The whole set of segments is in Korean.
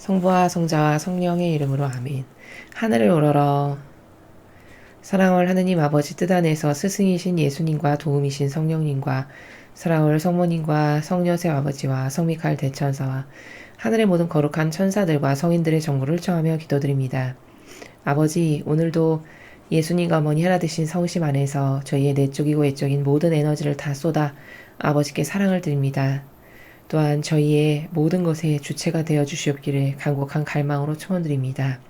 성부와 성자와 성령의 이름으로 아멘. 하늘을 우러러 사랑을 하느님 아버지 뜻 안에서 스승이신 예수님과 도움이신 성령님과 사랑을 성모님과 성녀세 아버지와 성미칼 대천사와 하늘의 모든 거룩한 천사들과 성인들의 정보를 청하며 기도드립니다. 아버지, 오늘도 예수님과 어머니 하나 되신 성심 안에서 저희의 내적이고 외적인 모든 에너지를 다 쏟아 아버지께 사랑을 드립니다. 또한 저희의 모든 것의 주체가 되어 주시옵기를 간곡한 갈망으로 초원드립니다.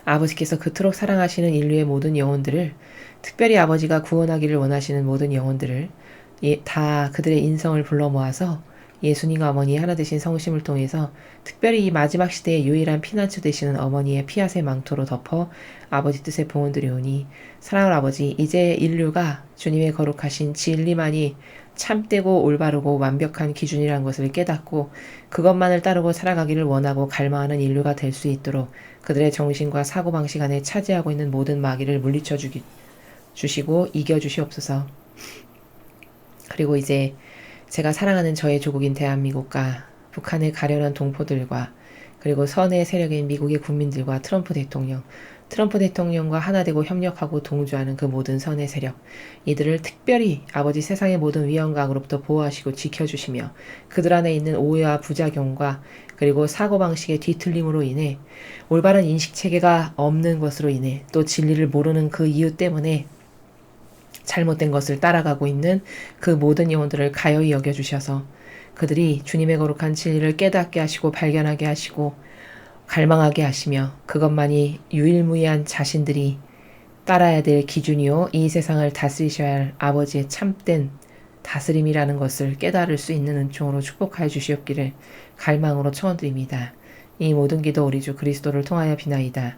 아버지께서 그토록 사랑하시는 인류의 모든 영혼들을, 특별히 아버지가 구원하기를 원하시는 모든 영혼들을 다 그들의 인성을 불러 모아서 예수님과 어머니의 하나 되신 성심을 통해서 특별히 이 마지막 시대의 유일한 피난처 되시는 어머니의 피앗의 망토로 덮어 아버지 뜻에 봉헌드리오니, 사랑하는 아버지, 이제 인류가 주님의 거룩하신 진리만이 참되고 올바르고 완벽한 기준이라는 것을 깨닫고 그것만을 따르고 살아가기를 원하고 갈망하는 인류가 될 수 있도록 그들의 정신과 사고방식 안에 차지하고 있는 모든 마귀를 물리쳐 주시고 이겨주시옵소서. 그리고 이제 제가 사랑하는 저의 조국인 대한민국과 북한의 가련한 동포들과 그리고 선의 세력인 미국의 국민들과 트럼프 대통령과 하나 되고 협력하고 동조하는 그 모든 선의 세력, 이들을 특별히 아버지 세상의 모든 위험강으로부터 보호하시고 지켜주시며 그들 안에 있는 오해와 부작용과 그리고 사고방식의 뒤틀림으로 인해 올바른 인식체계가 없는 것으로 인해 또 진리를 모르는 그 이유 때문에 잘못된 것을 따라가고 있는 그 모든 영혼들을 가여이 여겨주셔서 그들이 주님의 거룩한 진리를 깨닫게 하시고 발견하게 하시고 갈망하게 하시며 그것만이 유일무이한 자신들이 따라야 될 기준이요 이 세상을 다스리셔야 할 아버지의 참된 다스림이라는 것을 깨달을 수 있는 은총으로 축복하여 주시옵기를 갈망으로 청원드립니다. 이 모든 기도 우리 주 그리스도를 통하여 비나이다.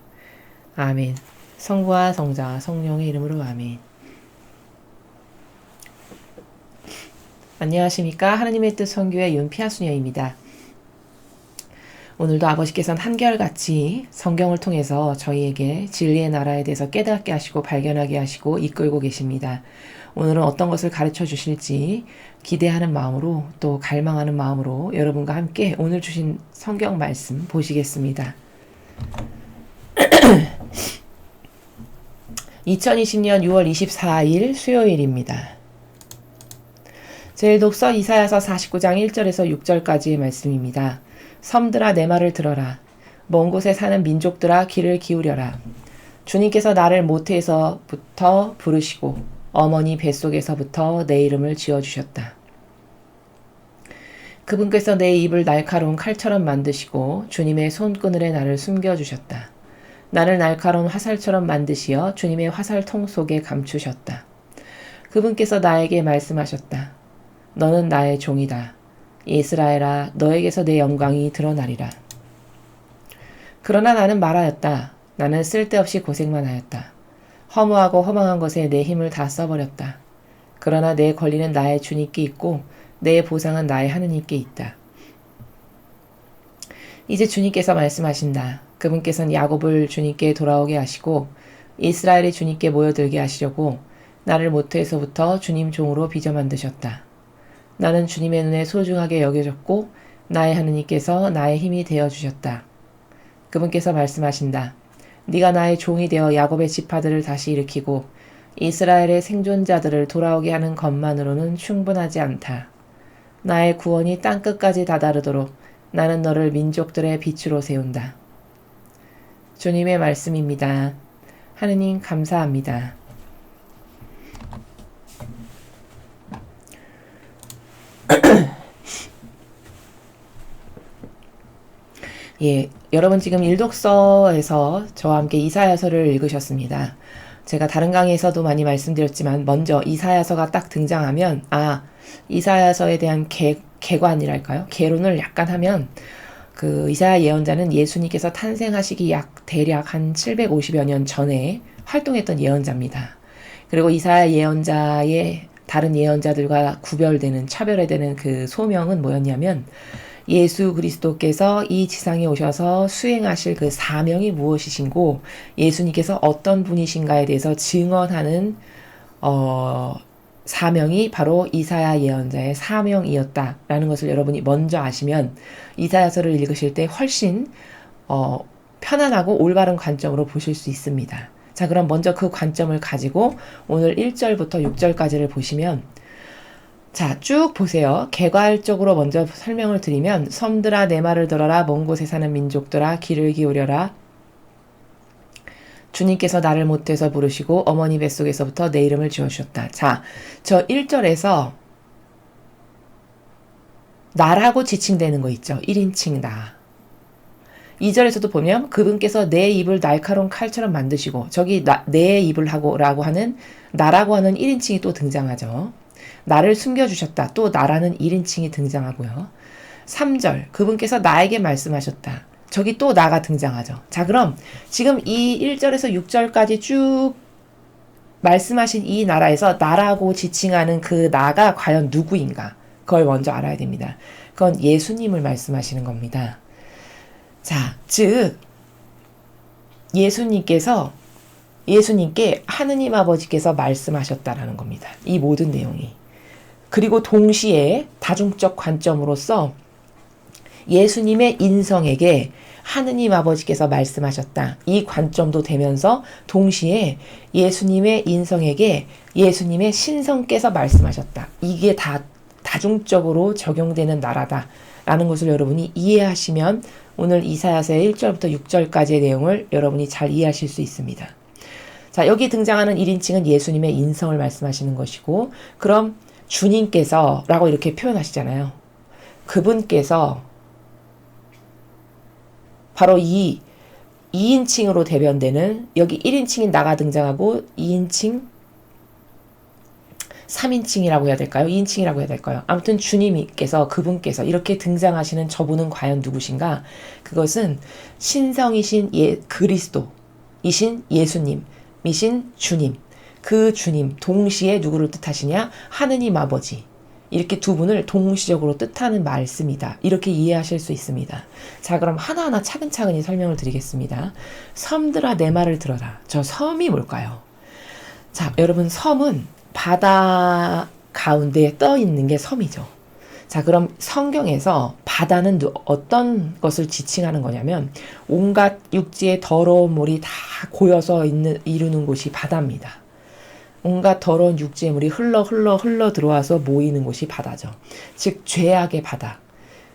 아멘. 성부와 성자와 성령의 이름으로 아멘. 안녕하십니까. 하나님의 뜻 선교의 윤피아수녀입니다. 오늘도 아버지께서는 한결같이 성경을 통해서 저희에게 진리의 나라에 대해서 깨닫게 하시고 발견하게 하시고 이끌고 계십니다. 오늘은 어떤 것을 가르쳐 주실지 기대하는 마음으로 또 갈망하는 마음으로 여러분과 함께 오늘 주신 성경 말씀 보시겠습니다. 2020년 6월 24일 수요일입니다. 제1독서 이사야서 49장 1절에서 6절까지의 말씀입니다. 섬들아 내 말을 들어라. 먼 곳에 사는 민족들아 귀를 기울여라. 주님께서 나를 모태에서부터 부르시고 어머니 뱃속에서부터 내 이름을 지어주셨다. 그분께서 내 입을 날카로운 칼처럼 만드시고 주님의 손그늘에 나를 숨겨주셨다. 나를 날카로운 화살처럼 만드시어 주님의 화살통 속에 감추셨다. 그분께서 나에게 말씀하셨다. 너는 나의 종이다. 이스라엘아, 너에게서 내 영광이 드러나리라. 그러나 나는 말하였다. 나는 쓸데없이 고생만 하였다. 허무하고 허망한 것에 내 힘을 다 써버렸다. 그러나 내 권리는 나의 주님께 있고 내 보상은 나의 하느님께 있다. 이제 주님께서 말씀하신다. 그분께서는 야곱을 주님께 돌아오게 하시고 이스라엘이 주님께 모여들게 하시려고 나를 모태에서부터 주님 종으로 빚어 만드셨다. 나는 주님의 눈에 소중하게 여겨졌고 나의 하느님께서 나의 힘이 되어주셨다. 그분께서 말씀하신다. 네가 나의 종이 되어 야곱의 지파들을 다시 일으키고 이스라엘의 생존자들을 돌아오게 하는 것만으로는 충분하지 않다. 나의 구원이 땅끝까지 다다르도록 나는 너를 민족들의 빛으로 세운다. 주님의 말씀입니다. 하느님 감사합니다. 예, 여러분 지금 일독서에서 저와 함께 이사야서를 읽으셨습니다. 제가 다른 강의에서도 많이 말씀드렸지만 먼저 이사야서가 딱 등장하면 이사야서에 대한 개관이랄까요? 개론을 약간 하면 그 이사야 예언자는 예수님께서 탄생하시기 대략 한 750여 년 전에 활동했던 예언자입니다. 그리고 이사야 예언자의 다른 예언자들과 차별화되는 그 소명은 뭐였냐면 예수 그리스도께서 이 지상에 오셔서 수행하실 그 사명이 무엇이신고 예수님께서 어떤 분이신가에 대해서 증언하는 사명이 바로 이사야 예언자의 사명이었다라는 것을 여러분이 먼저 아시면 이사야서를 읽으실 때 훨씬 편안하고 올바른 관점으로 보실 수 있습니다. 자, 그럼 먼저 그 관점을 가지고 오늘 1절부터 6절까지를 보시면, 자, 쭉 보세요. 개괄적으로 먼저 설명을 드리면, 섬들아 내 말을 들어라, 먼 곳에 사는 민족들아 귀를 기울여라. 주님께서 나를 모태에서 부르시고 어머니 뱃속에서부터 내 이름을 지어주셨다. 자, 저 1절에서 나라고 지칭되는 거 있죠. 1인칭 나. 2절에서도 보면 그분께서 내 입을 날카로운 칼처럼 만드시고, 저기 내 입을 하고라고 하는 나라고 하는 1인칭이 또 등장하죠. 나를 숨겨주셨다. 또 나라는 1인칭이 등장하고요. 3절 그분께서 나에게 말씀하셨다. 저기 또 나가 등장하죠. 자, 그럼 지금 이 1절에서 6절까지 쭉 말씀하신 이 나라에서 나라고 지칭하는 그 나가 과연 누구인가? 그걸 먼저 알아야 됩니다. 그건 예수님을 말씀하시는 겁니다. 자, 즉 예수님께 하느님 아버지께서 말씀하셨다라는 겁니다. 이 모든 내용이. 그리고 동시에 다중적 관점으로서 예수님의 인성에게 하느님 아버지께서 말씀하셨다. 이 관점도 되면서 동시에 예수님의 인성에게 예수님의 신성께서 말씀하셨다. 이게 다 다중적으로 적용되는 나라다라는 것을 여러분이 이해하시면 오늘 이사야서의 1절부터 6절까지의 내용을 여러분이 잘 이해하실 수 있습니다. 자, 여기 등장하는 1인칭은 예수님의 인성을 말씀하시는 것이고, 그럼 주님께서 라고 이렇게 표현하시잖아요. 그분께서 바로 이 2인칭으로 대변되는, 여기 1인칭인 나가 등장하고 2인칭, 3인칭이라고 해야 될까요? 2인칭이라고 해야 될까요? 아무튼 주님께서, 그분께서 이렇게 등장하시는 저분은 과연 누구신가? 그것은 신성이신 그리스도이신 예수님이신 주님, 그 주님 동시에 누구를 뜻하시냐? 하느님 아버지. 이렇게 두 분을 동시적으로 뜻하는 말씀이다. 이렇게 이해하실 수 있습니다. 자, 그럼 하나하나 차근차근히 설명을 드리겠습니다. 섬들아 내 말을 들어라. 저 섬이 뭘까요? 자, 여러분, 섬은 바다 가운데에 떠 있는 게 섬이죠. 자, 그럼 성경에서 바다는 어떤 것을 지칭하는 거냐면 온갖 육지의 더러운 물이 다 고여서 이루는 곳이 바다입니다. 온갖 더러운 육지의 물이 흘러 들어와서 모이는 곳이 바다죠. 즉 죄악의 바다.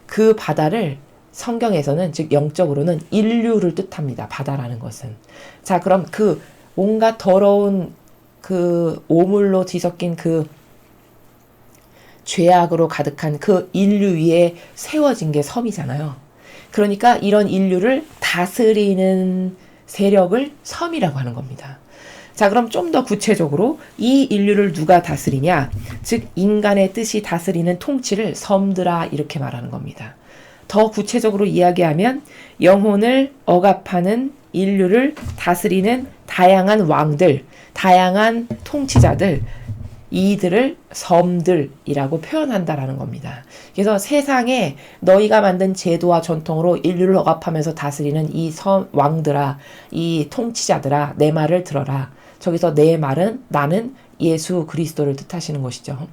그 바다를 성경에서는, 즉 영적으로는 인류를 뜻합니다. 바다라는 것은. 자, 그럼 그 온갖 더러운 그 오물로 뒤섞인 그 죄악으로 가득한 그 인류 위에 세워진 게 섬이잖아요. 그러니까 이런 인류를 다스리는 세력을 섬이라고 하는 겁니다. 자, 그럼 좀 더 구체적으로 이 인류를 누가 다스리냐? 즉 인간의 뜻이 다스리는 통치를 섬들아 이렇게 말하는 겁니다. 더 구체적으로 이야기하면 영혼을 억압하는 인류를 다스리는 다양한 왕들, 다양한 통치자들, 이들을 섬들이라고 표현한다라는 겁니다. 그래서 세상에 너희가 만든 제도와 전통으로 인류를 억압하면서 다스리는 이 왕들아, 이 통치자들아, 내 말을 들어라. 저기서 내 말은 나는 예수 그리스도를 뜻하시는 것이죠.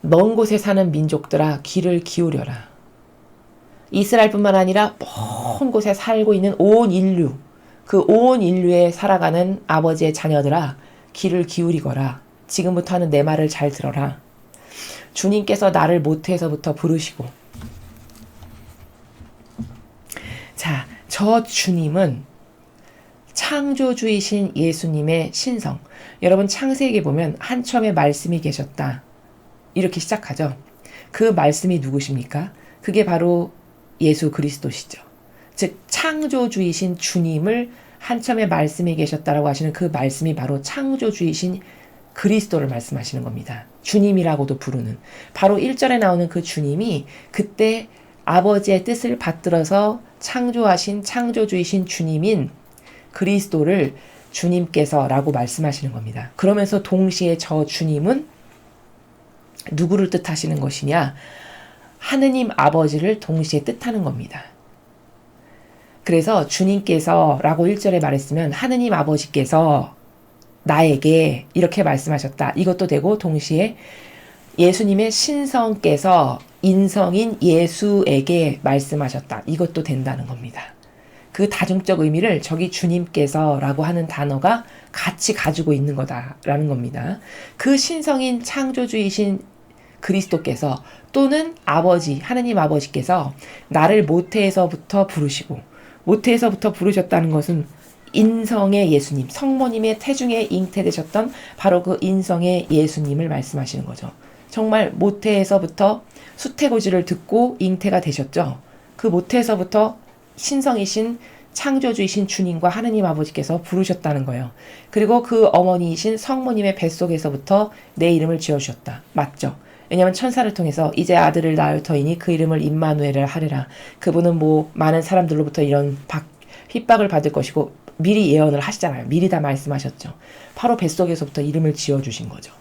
먼 곳에 사는 민족들아 귀를 기울여라. 이스라엘뿐만 아니라 먼 곳에 살고 있는 온 인류, 그 온 인류에 살아가는 아버지의 자녀들아 귀를 기울이거라. 지금부터는 내 말을 잘 들어라. 주님께서 나를 모태에서부터 부르시고, 자, 저 주님은 창조주이신 예수님의 신성. 여러분 창세기에 보면 한 첨의 말씀이 계셨다. 이렇게 시작하죠. 그 말씀이 누구십니까? 그게 바로 예수 그리스도시죠. 즉 창조주이신 주님을 한 첨의 말씀이 계셨다라고 하시는 그 말씀이 바로 창조주이신 그리스도를 말씀하시는 겁니다. 주님이라고도 부르는. 바로 1절에 나오는 그 주님이 그때 아버지의 뜻을 받들어서 창조하신 창조주이신 주님인 그리스도를 주님께서라고 말씀하시는 겁니다. 그러면서 동시에 저 주님은 누구를 뜻하시는 것이냐? 하느님 아버지를 동시에 뜻하는 겁니다. 그래서 주님께서라고 1절에 말했으면 하느님 아버지께서 나에게 이렇게 말씀하셨다. 이것도 되고 동시에 예수님의 신성께서 인성인 예수에게 말씀하셨다. 이것도 된다는 겁니다. 그 다중적 의미를 저기 주님께서라고 하는 단어가 같이 가지고 있는 거다라는 겁니다. 그 신성인 창조주이신 그리스도께서 또는 아버지, 하느님 아버지께서 나를 모태에서부터 부르시고, 모태에서부터 부르셨다는 것은 인성의 예수님, 성모님의 태중에 잉태되셨던 바로 그 인성의 예수님을 말씀하시는 거죠. 정말 모태에서부터 수태고지를 듣고 잉태가 되셨죠. 그 모태에서부터 신성이신 창조주이신 주님과 하느님 아버지께서 부르셨다는 거예요. 그리고 그 어머니이신 성모님의 뱃속에서부터 내 이름을 지어주셨다. 맞죠? 왜냐하면 천사를 통해서 이제 아들을 낳을 터이니 그 이름을 임마누엘을 하리라. 그분은 뭐 많은 사람들로부터 이런 핍박을 받을 것이고 미리 예언을 하시잖아요. 미리 다 말씀하셨죠. 바로 뱃속에서부터 이름을 지어주신 거죠.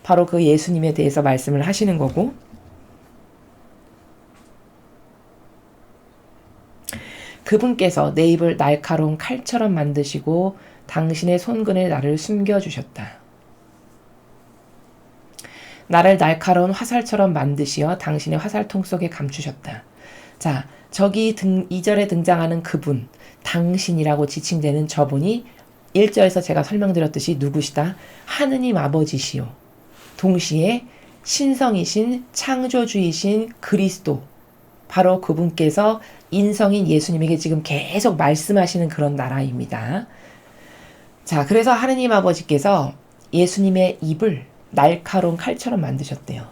바로 그 예수님에 대해서 말씀을 하시는 거고, 그분께서 내 입을 날카로운 칼처럼 만드시고 당신의 손근에 나를 숨겨주셨다. 나를 날카로운 화살처럼 만드시어 당신의 화살통 속에 감추셨다. 자, 저기 2절에 등장하는 그분, 당신이라고 지칭되는 저분이 1절에서 제가 설명드렸듯이 누구시다? 하느님 아버지시요. 동시에 신성이신 창조주이신 그리스도, 바로 그분께서 인성인 예수님에게 지금 계속 말씀하시는 그런 나라입니다. 자, 그래서 하느님 아버지께서 예수님의 입을 날카로운 칼처럼 만드셨대요.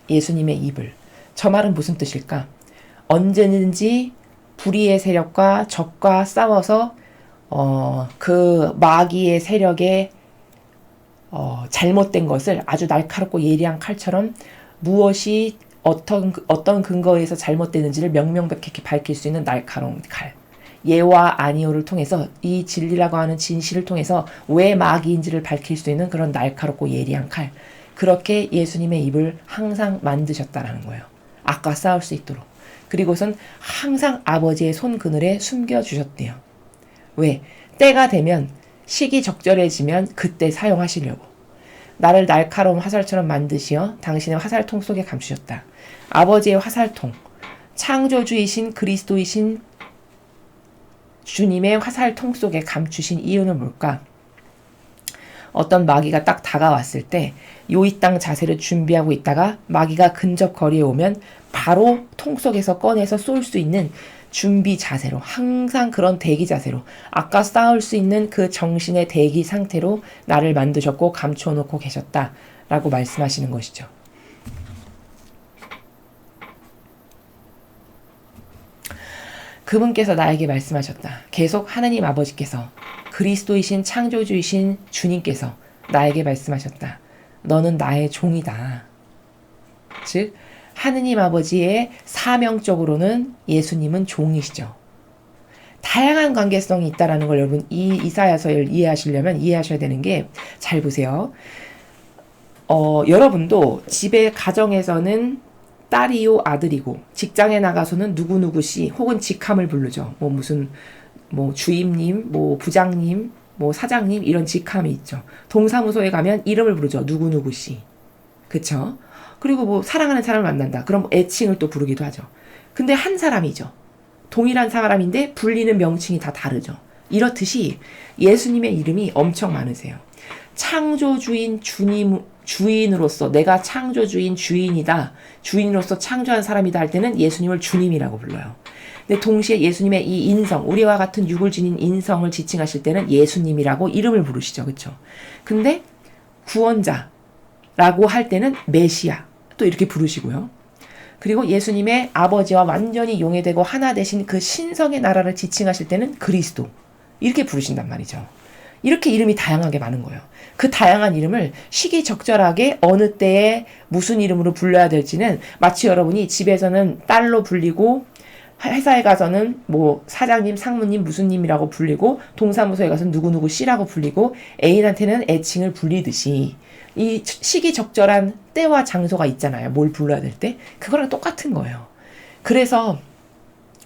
예수님의 입을. 저 말은 무슨 뜻일까? 언제든지 불의의 세력과 적과 싸워서 그 마귀의 세력에 잘못된 것을 아주 날카롭고 예리한 칼처럼 무엇이 어떤 근거에서 잘못되는지를 명명백백히 밝힐 수 있는 날카로운 칼. 예와 아니오를 통해서 이 진리라고 하는 진실을 통해서 왜 마귀인지를 밝힐 수 있는 그런 날카롭고 예리한 칼. 그렇게 예수님의 입을 항상 만드셨다라는 거예요. 악과 싸울 수 있도록. 그리고선 항상 아버지의 손 그늘에 숨겨주셨대요. 왜? 때가 되면 시기 적절해지면 그때 사용하시려고. 나를 날카로운 화살처럼 만드시어 당신의 화살통 속에 감추셨다. 아버지의 화살통, 창조주이신 그리스도이신 주님의 화살통 속에 감추신 이유는 뭘까? 어떤 마귀가 딱 다가왔을 때 요이 땅 자세를 준비하고 있다가 마귀가 근접 거리에 오면 바로 통 속에서 꺼내서 쏠 수 있는 준비 자세로, 항상 그런 대기 자세로, 아까 싸울 수 있는 그 정신의 대기 상태로 나를 만드셨고 감춰놓고 계셨다라고 말씀하시는 것이죠. 그분께서 나에게 말씀하셨다. 계속 하느님 아버지께서, 그리스도이신 창조주이신 주님께서 나에게 말씀하셨다. 너는 나의 종이다. 즉 하느님 아버지의 사명적으로는 예수님은 종이시죠. 다양한 관계성이 있다는 걸 여러분 이 이사야서를 이해하시려면 이해하셔야 되는 게, 잘 보세요. 여러분도 집에 가정에서는 딸이요 아들이고 직장에 나가서는 누구누구씨 혹은 직함을 부르죠. 무슨 주임님, 부장님, 사장님 이런 직함이 있죠. 동사무소에 가면 이름을 부르죠. 누구누구씨. 그쵸? 그리고 사랑하는 사람을 만난다. 그럼 애칭을 또 부르기도 하죠. 근데 한 사람이죠. 동일한 사람인데 불리는 명칭이 다 다르죠. 이렇듯이 예수님의 이름이 엄청 많으세요. 창조주인 주인으로서 내가 창조주인 주인이다. 주인으로서 창조한 사람이다 할 때는 예수님을 주님이라고 불러요. 근데 동시에 예수님의 이 인성, 우리와 같은 육을 지닌 인성을 지칭하실 때는 예수님이라고 이름을 부르시죠. 그렇죠? 근데 구원자라고 할 때는 메시아 또 이렇게 부르시고요. 그리고 예수님의 아버지와 완전히 용해되고 하나 되신 그 신성의 나라를 지칭하실 때는 그리스도 이렇게 부르신단 말이죠. 이렇게 이름이 다양하게 많은 거예요. 그 다양한 이름을 시기적절하게 어느 때에 무슨 이름으로 불러야 될지는 마치 여러분이 집에서는 딸로 불리고 회사에 가서는 사장님, 상무님, 무슨님이라고 불리고 동사무소에 가서는 누구누구 씨라고 불리고 애인한테는 애칭을 불리듯이 이 시기적절한 때와 장소가 있잖아요. 뭘 불러야 될 때. 그거랑 똑같은 거예요. 그래서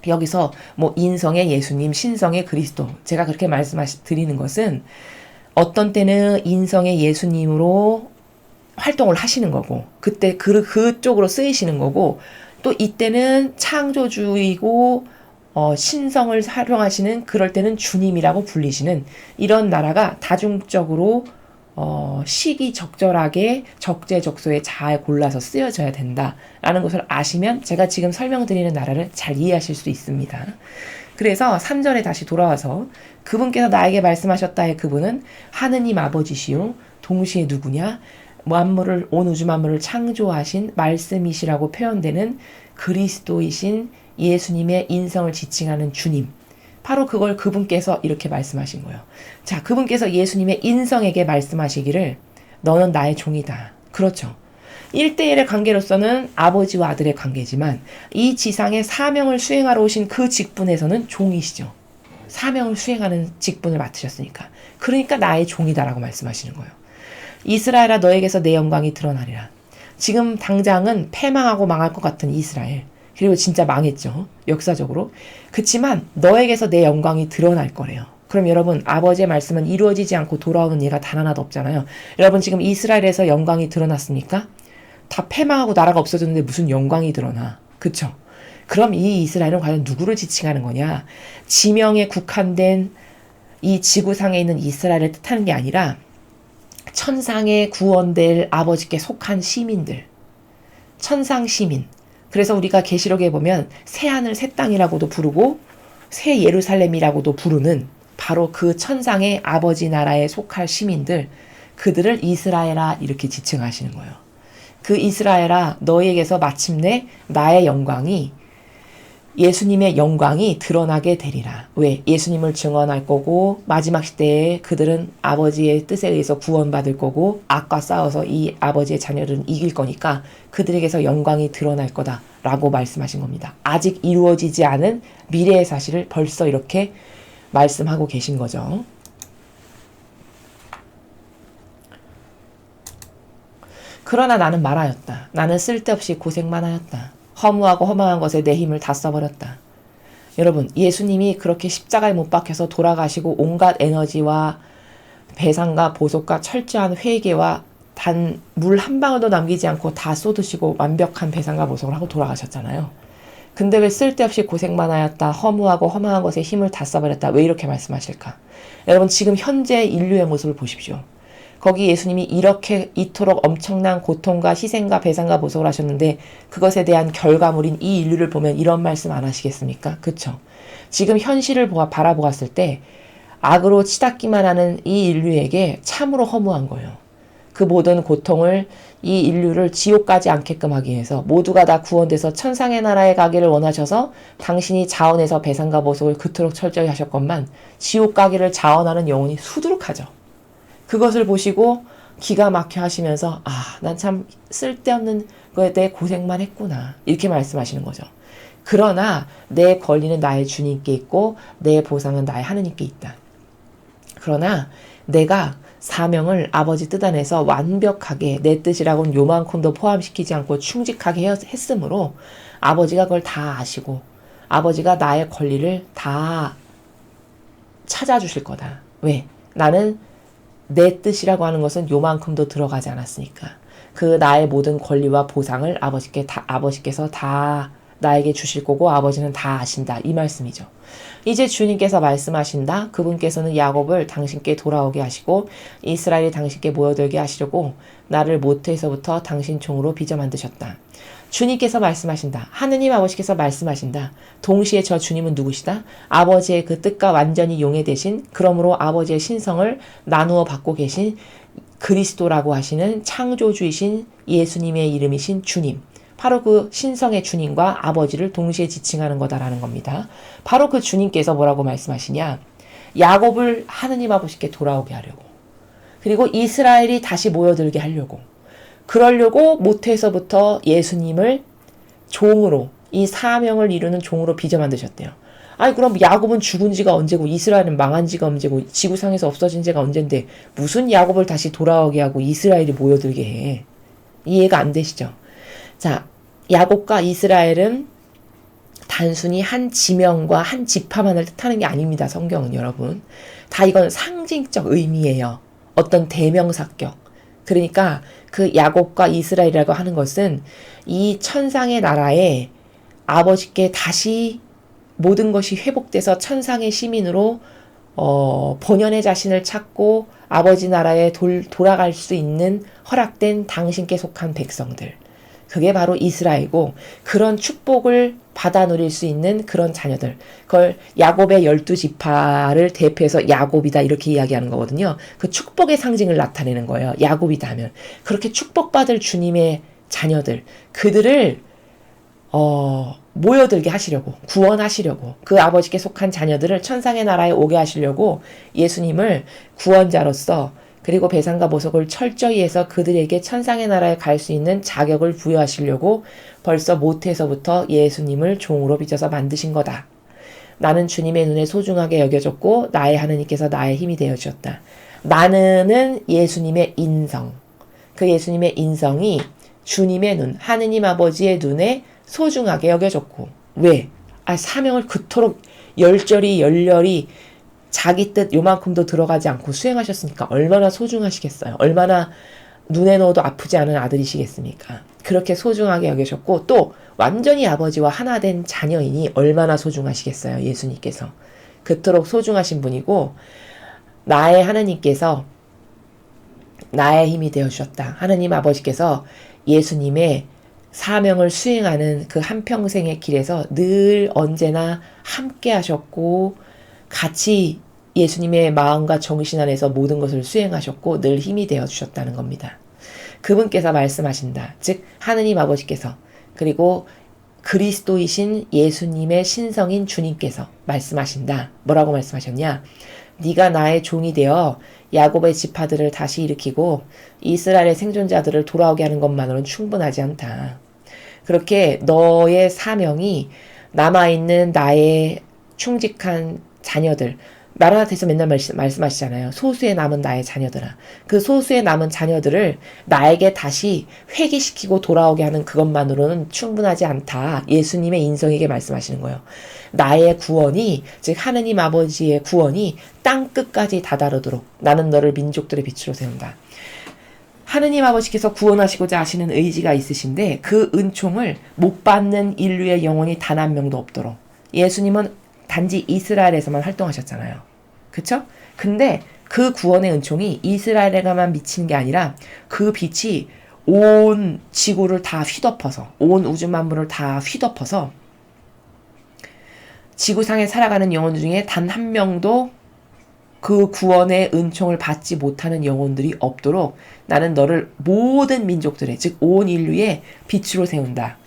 여기서 인성의 예수님, 신성의 그리스도, 제가 그렇게 말씀드리는 것은 어떤 때는 인성의 예수님으로 활동을 하시는 거고, 그때 그쪽으로 쓰이시는 거고, 또 이때는 창조주이고 신성을 활용하시는, 그럴 때는 주님이라고 불리시는 이런 나라가 다중적으로 시기적절하게 적재적소에 잘 골라서 쓰여져야 된다라는 것을 아시면 제가 지금 설명드리는 나라를 잘 이해하실 수 있습니다. 그래서 3절에 다시 돌아와서 그분께서 나에게 말씀하셨다의 그분은 하느님 아버지시요 동시에 누구냐? 만물을, 온 우주 만물을 창조하신 말씀이시라고 표현되는 그리스도이신 예수님의 인성을 지칭하는 주님. 바로 그걸 그분께서 이렇게 말씀하신 거예요. 자, 그분께서 예수님의 인성에게 말씀하시기를 너는 나의 종이다. 그렇죠. 1대1의 관계로서는 아버지와 아들의 관계지만 이 지상에 사명을 수행하러 오신 그 직분에서는 종이시죠. 사명을 수행하는 직분을 맡으셨으니까. 그러니까 나의 종이다라고 말씀하시는 거예요. 이스라엘아 너에게서 내 영광이 드러나리라. 지금 당장은 패망하고 망할 것 같은 이스라엘. 그리고 진짜 망했죠. 역사적으로. 그치만 너에게서 내 영광이 드러날 거래요. 그럼 여러분, 아버지의 말씀은 이루어지지 않고 돌아오는 예가 단 하나도 없잖아요. 여러분, 지금 이스라엘에서 영광이 드러났습니까? 다 패망하고 나라가 없어졌는데 무슨 영광이 드러나. 그쵸? 그럼 이 이스라엘은 과연 누구를 지칭하는 거냐? 지명에 국한된 이 지구상에 있는 이스라엘을 뜻하는 게 아니라 천상에 구원될 아버지께 속한 시민들. 천상 시민. 그래서 우리가 계시록에 보면 새하늘 새 땅이라고도 부르고 새 예루살렘이라고도 부르는 바로 그 천상의 아버지 나라에 속할 시민들, 그들을 이스라엘아 이렇게 지칭하시는 거예요. 그 이스라엘아 너희에게서 마침내 나의 영광이, 예수님의 영광이 드러나게 되리라. 왜? 예수님을 증언할 거고 마지막 시대에 그들은 아버지의 뜻에 의해서 구원받을 거고 악과 싸워서 이 아버지의 자녀들은 이길 거니까 그들에게서 영광이 드러날 거다라고 말씀하신 겁니다. 아직 이루어지지 않은 미래의 사실을 벌써 이렇게 말씀하고 계신 거죠. 그러나 나는 말하였다. 나는 쓸데없이 고생만 하였다. 허무하고 허망한 것에 내 힘을 다 써버렸다. 여러분, 예수님이 그렇게 십자가에 못 박혀서 돌아가시고 온갖 에너지와 배상과 보속과 철저한 회개와 단 물 한 방울도 남기지 않고 다 쏟으시고 완벽한 배상과 보속을 하고 돌아가셨잖아요. 근데 왜 쓸데없이 고생만 하였다, 허무하고 허망한 것에 힘을 다 써버렸다, 왜 이렇게 말씀하실까? 여러분, 지금 현재 인류의 모습을 보십시오. 거기 예수님이 이렇게 이토록 엄청난 고통과 희생과 배상과 보속을 하셨는데 그것에 대한 결과물인 이 인류를 보면 이런 말씀 안 하시겠습니까? 그쵸? 지금 현실을 바라보았을 때 악으로 치닫기만 하는 이 인류에게 참으로 허무한 거예요. 그 모든 고통을, 이 인류를 지옥 가지 않게끔 하기 위해서 모두가 다 구원돼서 천상의 나라에 가기를 원하셔서 당신이 자원해서 배상과 보속을 그토록 철저히 하셨건만 지옥 가기를 자원하는 영혼이 수두룩하죠. 그것을 보시고 기가 막혀 하시면서 난 참 쓸데없는 거에 대해 고생만 했구나 이렇게 말씀하시는 거죠. 그러나 내 권리는 나의 주님께 있고 내 보상은 나의 하느님께 있다. 그러나 내가 사명을 아버지 뜻 안에서 완벽하게 내 뜻이라고는 요만큼도 포함시키지 않고 충직하게 했으므로 아버지가 그걸 다 아시고 아버지가 나의 권리를 다 찾아주실 거다. 왜? 나는 내 뜻이라고 하는 것은 요만큼도 들어가지 않았으니까. 그 나의 모든 권리와 보상을 아버지께서 다 나에게 주실 거고 아버지는 다 아신다. 이 말씀이죠. 이제 주님께서 말씀하신다. 그분께서는 야곱을 당신께 돌아오게 하시고 이스라엘이 당신께 모여들게 하시려고 나를 모태에서부터 당신 종으로 빚어 만드셨다. 주님께서 말씀하신다. 하느님 아버지께서 말씀하신다. 동시에 저 주님은 누구시다? 아버지의 그 뜻과 완전히 용해되신, 그러므로 아버지의 신성을 나누어 받고 계신 그리스도라고 하시는 창조주이신 예수님의 이름이신 주님. 바로 그 신성의 주님과 아버지를 동시에 지칭하는 거다라는 겁니다. 바로 그 주님께서 뭐라고 말씀하시냐? 야곱을 하느님 아버지께 돌아오게 하려고, 그리고 이스라엘이 다시 모여들게 하려고, 그러려고 모태에서부터 예수님을 종으로, 이 사명을 이루는 종으로 빚어 만드셨대요. 아니 그럼 야곱은 죽은 지가 언제고 이스라엘은 망한 지가 언제고 지구상에서 없어진 지가 언젠데 무슨 야곱을 다시 돌아오게 하고 이스라엘이 모여들게 해. 이해가 안 되시죠? 자, 야곱과 이스라엘은 단순히 한 지명과 한 지파만을 뜻하는 게 아닙니다. 성경은 여러분. 다 이건 상징적 의미예요. 어떤 대명사격. 그러니까 그 야곱과 이스라엘이라고 하는 것은 이 천상의 나라에 아버지께 다시 모든 것이 회복돼서 천상의 시민으로 본연의 자신을 찾고 아버지 나라에 돌아갈 수 있는 허락된 당신께 속한 백성들. 그게 바로 이스라엘이고 그런 축복을 받아 누릴 수 있는 그런 자녀들. 그걸 야곱의 12지파를 대표해서 야곱이다 이렇게 이야기하는 거거든요. 그 축복의 상징을 나타내는 거예요. 야곱이다 하면. 그렇게 축복받을 주님의 자녀들. 그들을 모여들게 하시려고, 구원하시려고, 그 아버지께 속한 자녀들을 천상의 나라에 오게 하시려고 예수님을 구원자로서 그리고 배상과 보석을 철저히 해서 그들에게 천상의 나라에 갈 수 있는 자격을 부여하시려고 벌써 모태에서부터 예수님을 종으로 빚어서 만드신 거다. 나는 주님의 눈에 소중하게 여겨졌고 나의 하느님께서 나의 힘이 되어주셨다. 나는 예수님의 인성. 그 예수님의 인성이 주님의 눈, 하느님 아버지의 눈에 소중하게 여겨졌고. 왜? 사명을 그토록 열렬히 자기 뜻 요만큼도 들어가지 않고 수행하셨으니까 얼마나 소중하시겠어요. 얼마나 눈에 넣어도 아프지 않은 아들이시겠습니까. 그렇게 소중하게 여기셨고 또 완전히 아버지와 하나 된 자녀이니 얼마나 소중하시겠어요. 예수님께서. 그토록 소중하신 분이고 나의 하느님께서 나의 힘이 되어주셨다. 하느님 아버지께서 예수님의 사명을 수행하는 그 한평생의 길에서 늘 언제나 함께 하셨고 같이 예수님의 마음과 정신 안에서 모든 것을 수행하셨고 늘 힘이 되어주셨다는 겁니다. 그분께서 말씀하신다. 즉 하느님 아버지께서 그리고 그리스도이신 예수님의 신성인 주님께서 말씀하신다. 뭐라고 말씀하셨냐? 네가 나의 종이 되어 야곱의 지파들을 다시 일으키고 이스라엘의 생존자들을 돌아오게 하는 것만으로는 충분하지 않다. 그렇게 너의 사명이 남아있는 나의 충직한 자녀들, 마라나타에서 맨날 말씀하시잖아요. 소수의 남은 나의 자녀들아. 그 소수의 남은 자녀들을 나에게 다시 회귀시키고 돌아오게 하는 그것만으로는 충분하지 않다. 예수님의 인성에게 말씀하시는 거예요. 나의 구원이, 즉 하느님 아버지의 구원이 땅끝까지 다다르도록 나는 너를 민족들의 빛으로 세운다. 하느님 아버지께서 구원하시고자 하시는 의지가 있으신데 그 은총을 못 받는 인류의 영혼이 단 한 명도 없도록. 예수님은 단지 이스라엘에서만 활동하셨잖아요. 그쵸? 근데 그 구원의 은총이 이스라엘에게만 미치는 게 아니라 그 빛이 온 지구를 다 휘덮어서 온 우주 만물을 다 휘덮어서 지구상에 살아가는 영혼 중에 단 한 명도 그 구원의 은총을 받지 못하는 영혼들이 없도록 나는 너를 모든 민족들의 즉 온 인류의 빛으로 세운다.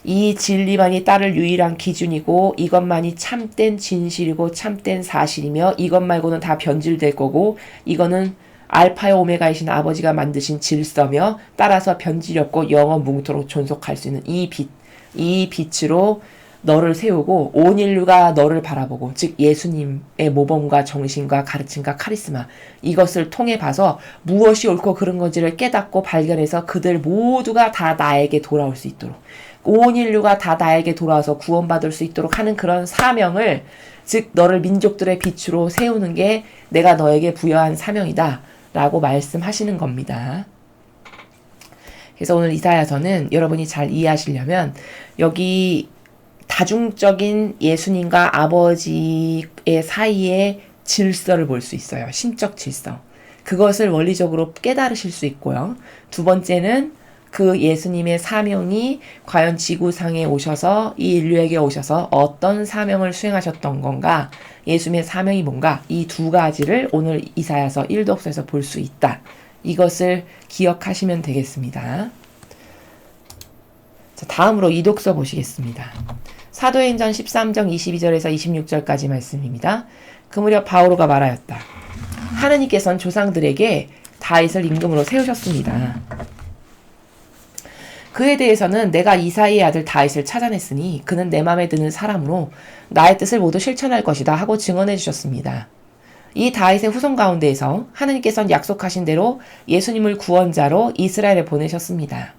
이 진리만이 따를 유일한 기준이고 이것만이 참된 진실이고 참된 사실이며 이것 말고는 다 변질될 거고 이거는 알파와 오메가이신 아버지가 만드신 질서며 따라서 변질이 없고 영원무궁토록 존속할 수 있는 이 빛으로 너를 세우고 온 인류가 너를 바라보고 즉 예수님의 모범과 정신과 가르침과 카리스마 이것을 통해 봐서 무엇이 옳고 그른 건지를 깨닫고 발견해서 그들 모두가 다 나에게 돌아올 수 있도록 온 인류가 다 나에게 돌아와서 구원받을 수 있도록 하는 그런 사명을 즉 너를 민족들의 빛으로 세우는 게 내가 너에게 부여한 사명이다 라고 말씀하시는 겁니다. 그래서 오늘 이사야서는 여러분이 잘 이해하시려면 여기 다중적인 예수님과 아버지의 사이의 질서를 볼 수 있어요. 신적 질서. 그것을 원리적으로 깨달으실 수 있고요. 두 번째는 그 예수님의 사명이 과연 지구상에 오셔서 이 인류에게 오셔서 어떤 사명을 수행하셨던 건가 예수님의 사명이 뭔가 이 두 가지를 오늘 이사야서 1독서에서 볼 수 있다. 이것을 기억하시면 되겠습니다. 자, 다음으로 2독서 보시겠습니다. 사도행전 13장 22절에서 26절까지 말씀입니다. 그 무렵 바오로가 말하였다. 하느님께서는 조상들에게 다윗을 임금으로 세우셨습니다. 그에 대해서는 내가 이사이의 아들 다윗을 찾아냈으니 그는 내 마음에 드는 사람으로 나의 뜻을 모두 실천할 것이다 하고 증언해 주셨습니다. 이 다윗의 후손 가운데에서 하느님께서는 약속하신 대로 예수님을 구원자로 이스라엘에 보내셨습니다.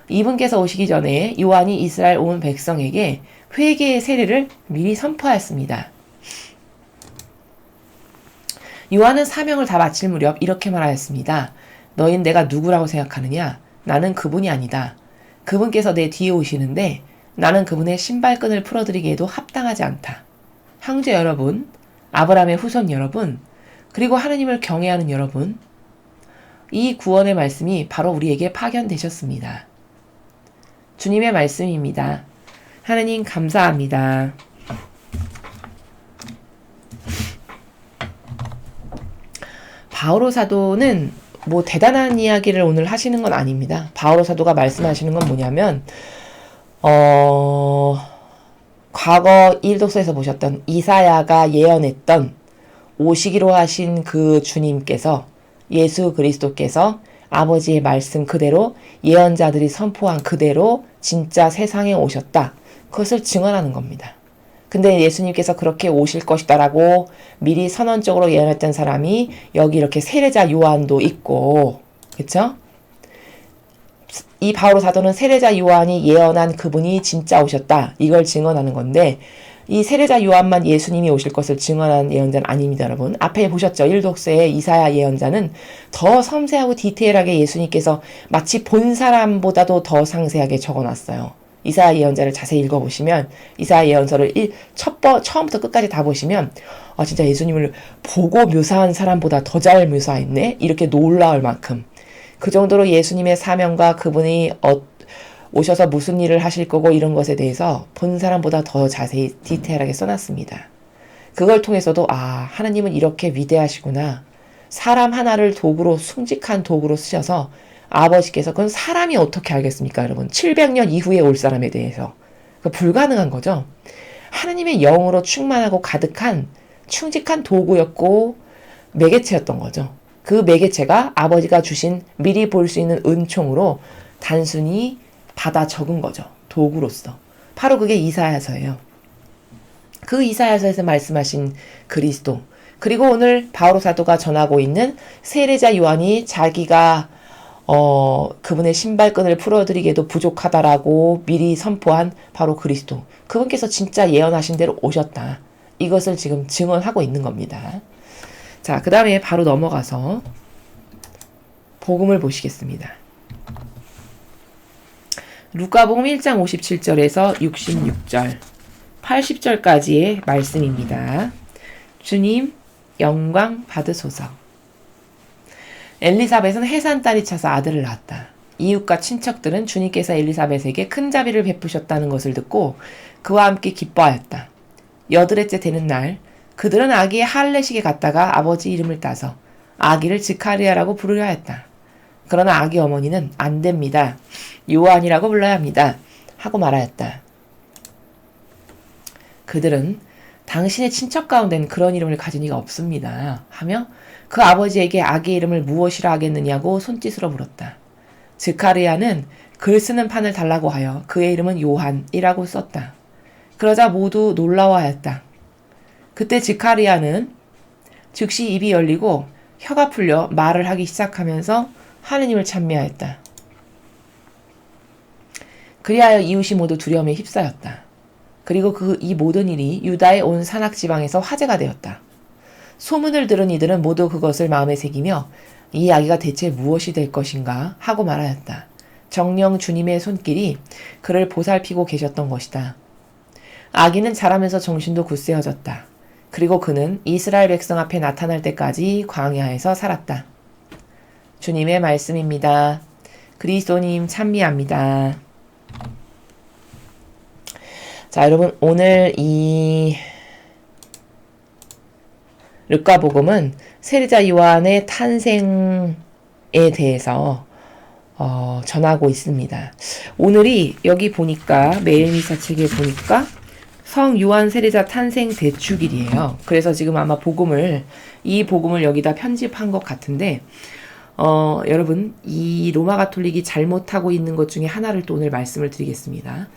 이분께서 오시기 전에 요한이 이스라엘 온 백성에게 회개의 세례를 미리 선포하였습니다. 요한은 사명을 다 마칠 무렵 이렇게 말하였습니다. 너희는 내가 누구라고 생각하느냐? 나는 그분이 아니다. 그분께서 내 뒤에 오시는데 나는 그분의 신발끈을 풀어드리기에도 합당하지 않다. 형제 여러분, 아브라함의 후손 여러분, 그리고 하느님을 경외하는 여러분, 이 구원의 말씀이 바로 우리에게 파견되셨습니다. 주님의 말씀입니다. 하느님 감사합니다. 바오로 사도는 뭐 대단한 이야기를 오늘 하시는 건 아닙니다. 바오로 사도가 말씀하시는 건 뭐냐면 과거 일독서에서 보셨던 이사야가 예언했던 오시기로 하신 그 주님께서 예수 그리스도께서 아버지의 말씀 그대로 예언자들이 선포한 그대로 진짜 세상에 오셨다. 그것을 증언하는 겁니다. 근데 예수님께서 그렇게 오실 것이다라고 미리 선언적으로 예언했던 사람이 여기 이렇게 세례자 요한도 있고, 그쵸? 이 바오로 사도는 세례자 요한이 예언한 그분이 진짜 오셨다. 이걸 증언하는 건데 이 세례자 요한만 예수님이 오실 것을 증언한 예언자는 아닙니다, 여러분. 앞에 보셨죠? 일독서의 이사야 예언자는 더 섬세하고 디테일하게 예수님께서 마치 본 사람보다도 더 상세하게 적어놨어요. 이사야 예언자를 자세히 읽어보시면 이사야 예언서를 처음부터 끝까지 다 보시면 진짜 예수님을 보고 묘사한 사람보다 더 잘 묘사했네? 이렇게 놀라울 만큼 그 정도로 예수님의 사명과 그분이 오셔서 무슨 일을 하실 거고 이런 것에 대해서 본 사람보다 더 자세히 디테일하게 써놨습니다. 그걸 통해서도 하나님은 이렇게 위대하시구나. 사람 하나를 도구로 숭직한 도구로 쓰셔서 아버지께서 그건 사람이 어떻게 알겠습니까, 여러분? 700년 이후에 올 사람에 대해서. 불가능한 거죠. 하나님의 영으로 충만하고 가득한 충직한 도구였고 매개체였던 거죠. 그 매개체가 아버지가 주신 미리 볼 수 있는 은총으로 단순히 받아 적은 거죠. 도구로서. 바로 그게 이사야서예요. 그 이사야서에서 말씀하신 그리스도. 그리고 오늘 바오로 사도가 전하고 있는 세례자 요한이 자기가 그분의 신발끈을 풀어드리기에도 부족하다라고 미리 선포한 바로 그리스도. 그분께서 진짜 예언하신 대로 오셨다. 이것을 지금 증언하고 있는 겁니다. 자, 그 다음에 바로 넘어가서 복음을 보시겠습니다. 루카복음 1장 57절에서 66절, 80절까지의 말씀입니다. 주님 영광 받으소서. 엘리사벳은 해산딸이 차서 아들을 낳았다. 이웃과 친척들은 주님께서 엘리사벳에게 큰 자비를 베푸셨다는 것을 듣고 그와 함께 기뻐하였다. 8회째 되는 날 그들은 아기의 할례식에 갔다가 아버지 이름을 따서 아기를 지카리아라고 부르려 했다. 그러나 아기 어머니는 안 됩니다. 요한이라고 불러야 합니다. 하고 말하였다. 그들은 당신의 친척 가운데는 그런 이름을 가진 이가 없습니다. 하며 그 아버지에게 아기 이름을 무엇이라 하겠느냐고 손짓으로 물었다. 지카리아는 글 쓰는 판을 달라고 하여 그의 이름은 요한이라고 썼다. 그러자 모두 놀라워하였다. 그때 지카리아는 즉시 입이 열리고 혀가 풀려 말을 하기 시작하면서 하느님을 찬미하였다. 그리하여 이웃이 모두 두려움에 휩싸였다. 그리고 이 모든 일이 유다의 온 산악지방에서 화제가 되었다. 소문을 들은 이들은 모두 그것을 마음에 새기며 이 아기가 대체 무엇이 될 것인가 하고 말하였다. 정녕 주님의 손길이 그를 보살피고 계셨던 것이다. 아기는 자라면서 정신도 굳세어졌다. 그리고 그는 이스라엘 백성 앞에 나타날 때까지 광야에서 살았다. 주님의 말씀입니다. 그리스도님 찬미합니다. 자, 여러분, 오늘 이 루카복음은 세례자 요한의 탄생에 대해서 전하고 있습니다. 오늘이 여기 보니까 매일미사 책에 보니까 성 요한 세례자 탄생 대축일이에요. 그래서 지금 아마 이 복음을 여기다 편집한 것 같은데 여러분, 이 로마 가톨릭이 잘못하고 있는 것 중에 하나를 또 오늘 말씀을 드리겠습니다.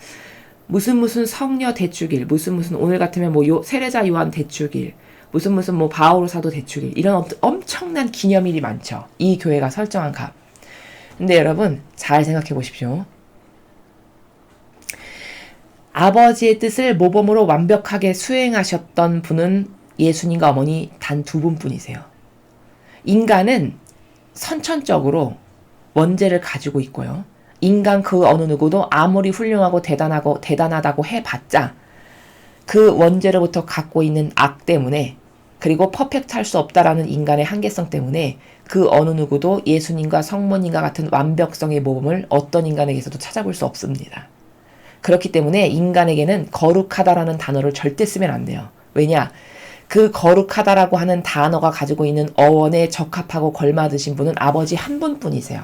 무슨 성녀 대축일, 무슨 오늘 같으면 세례자 요한 대축일, 무슨 바오로 사도 대축일, 이런 엄청난 기념일이 많죠. 이 교회가 설정한 값. 근데 여러분, 잘 생각해 보십시오. 아버지의 뜻을 모범으로 완벽하게 수행하셨던 분은 예수님과 어머니 단 2분뿐이세요. 인간은 선천적으로 원죄를 가지고 있고요. 인간 그 어느 누구도 아무리 훌륭하고 대단하다고 해봤자 그 원죄로부터 갖고 있는 악 때문에, 그리고 퍼펙트할 수 없다라는 인간의 한계성 때문에 그 어느 누구도 예수님과 성모님과 같은 완벽성의 모범을 어떤 인간에게서도 찾아볼 수 없습니다. 그렇기 때문에 인간에게는 거룩하다라는 단어를 절대 쓰면 안 돼요. 왜냐? 그 거룩하다라고 하는 단어가 가지고 있는 어원에 적합하고 걸맞으신 분은 아버지 한 분뿐이세요.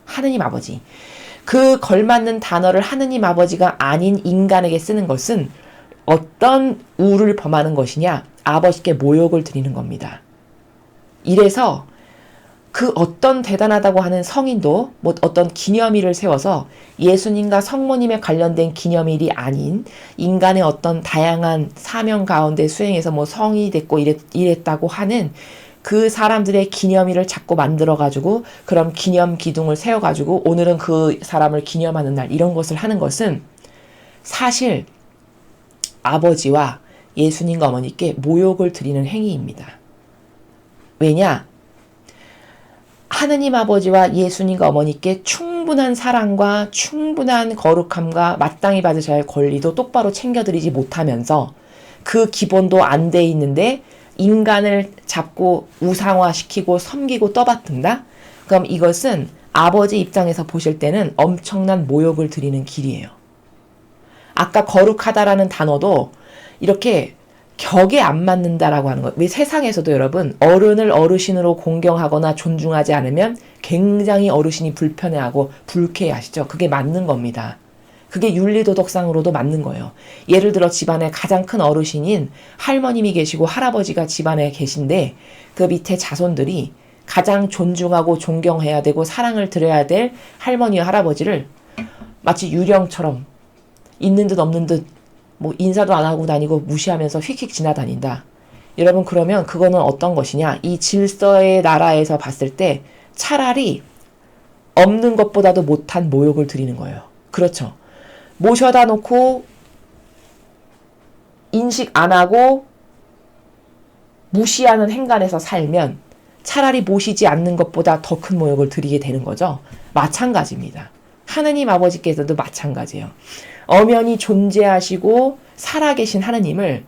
하느님 아버지. 그 걸맞는 단어를 하느님 아버지가 아닌 인간에게 쓰는 것은 어떤 우를 범하는 것이냐? 아버지께 모욕을 드리는 겁니다. 이래서 그 어떤 대단하다고 하는 성인도 뭐 어떤 기념일을 세워서 예수님과 성모님에 관련된 기념일이 아닌 인간의 어떤 다양한 사명 가운데 수행해서 뭐 성이 됐고 이랬다고 하는 그 사람들의 기념일을 자꾸 만들어가지고 그럼 기념 기둥을 세워가지고 오늘은 그 사람을 기념하는 날, 이런 것을 하는 것은 사실 아버지와 예수님과 어머니께 모욕을 드리는 행위입니다. 왜냐? 하느님 아버지와 예수님과 어머니께 충분한 사랑과 충분한 거룩함과 마땅히 받으셔야 할 권리도 똑바로 챙겨드리지 못하면서 그 기본도 안 돼 있는데 인간을 잡고 우상화시키고 섬기고 떠받든다? 그럼 이것은 아버지 입장에서 보실 때는 엄청난 모욕을 드리는 길이에요. 아까 거룩하다라는 단어도 이렇게 격에 안 맞는다라고 하는 거예요. 왜 세상에서도 여러분 어른을 어르신으로 공경하거나 존중하지 않으면 굉장히 어르신이 불편해하고 불쾌해하시죠. 그게 맞는 겁니다. 그게 윤리도덕상으로도 맞는 거예요. 예를 들어 집안에 가장 큰 어르신인 할머님이 계시고 할아버지가 집안에 계신데 그 밑에 자손들이 가장 존중하고 존경해야 되고 사랑을 드려야 될 할머니와 할아버지를 마치 유령처럼 있는 듯 없는 듯 뭐 인사도 안 하고 다니고 무시하면서 휙휙 지나다닌다. 여러분, 그러면 그거는 어떤 것이냐? 이 질서의 나라에서 봤을 때 차라리 없는 것보다도 못한 모욕을 드리는 거예요. 그렇죠. 모셔다 놓고 인식 안 하고 무시하는 행간에서 살면 차라리 모시지 않는 것보다 더 큰 모욕을 드리게 되는 거죠. 마찬가지입니다. 하느님 아버지께서도 마찬가지예요. 엄연히 존재하시고 살아계신 하느님을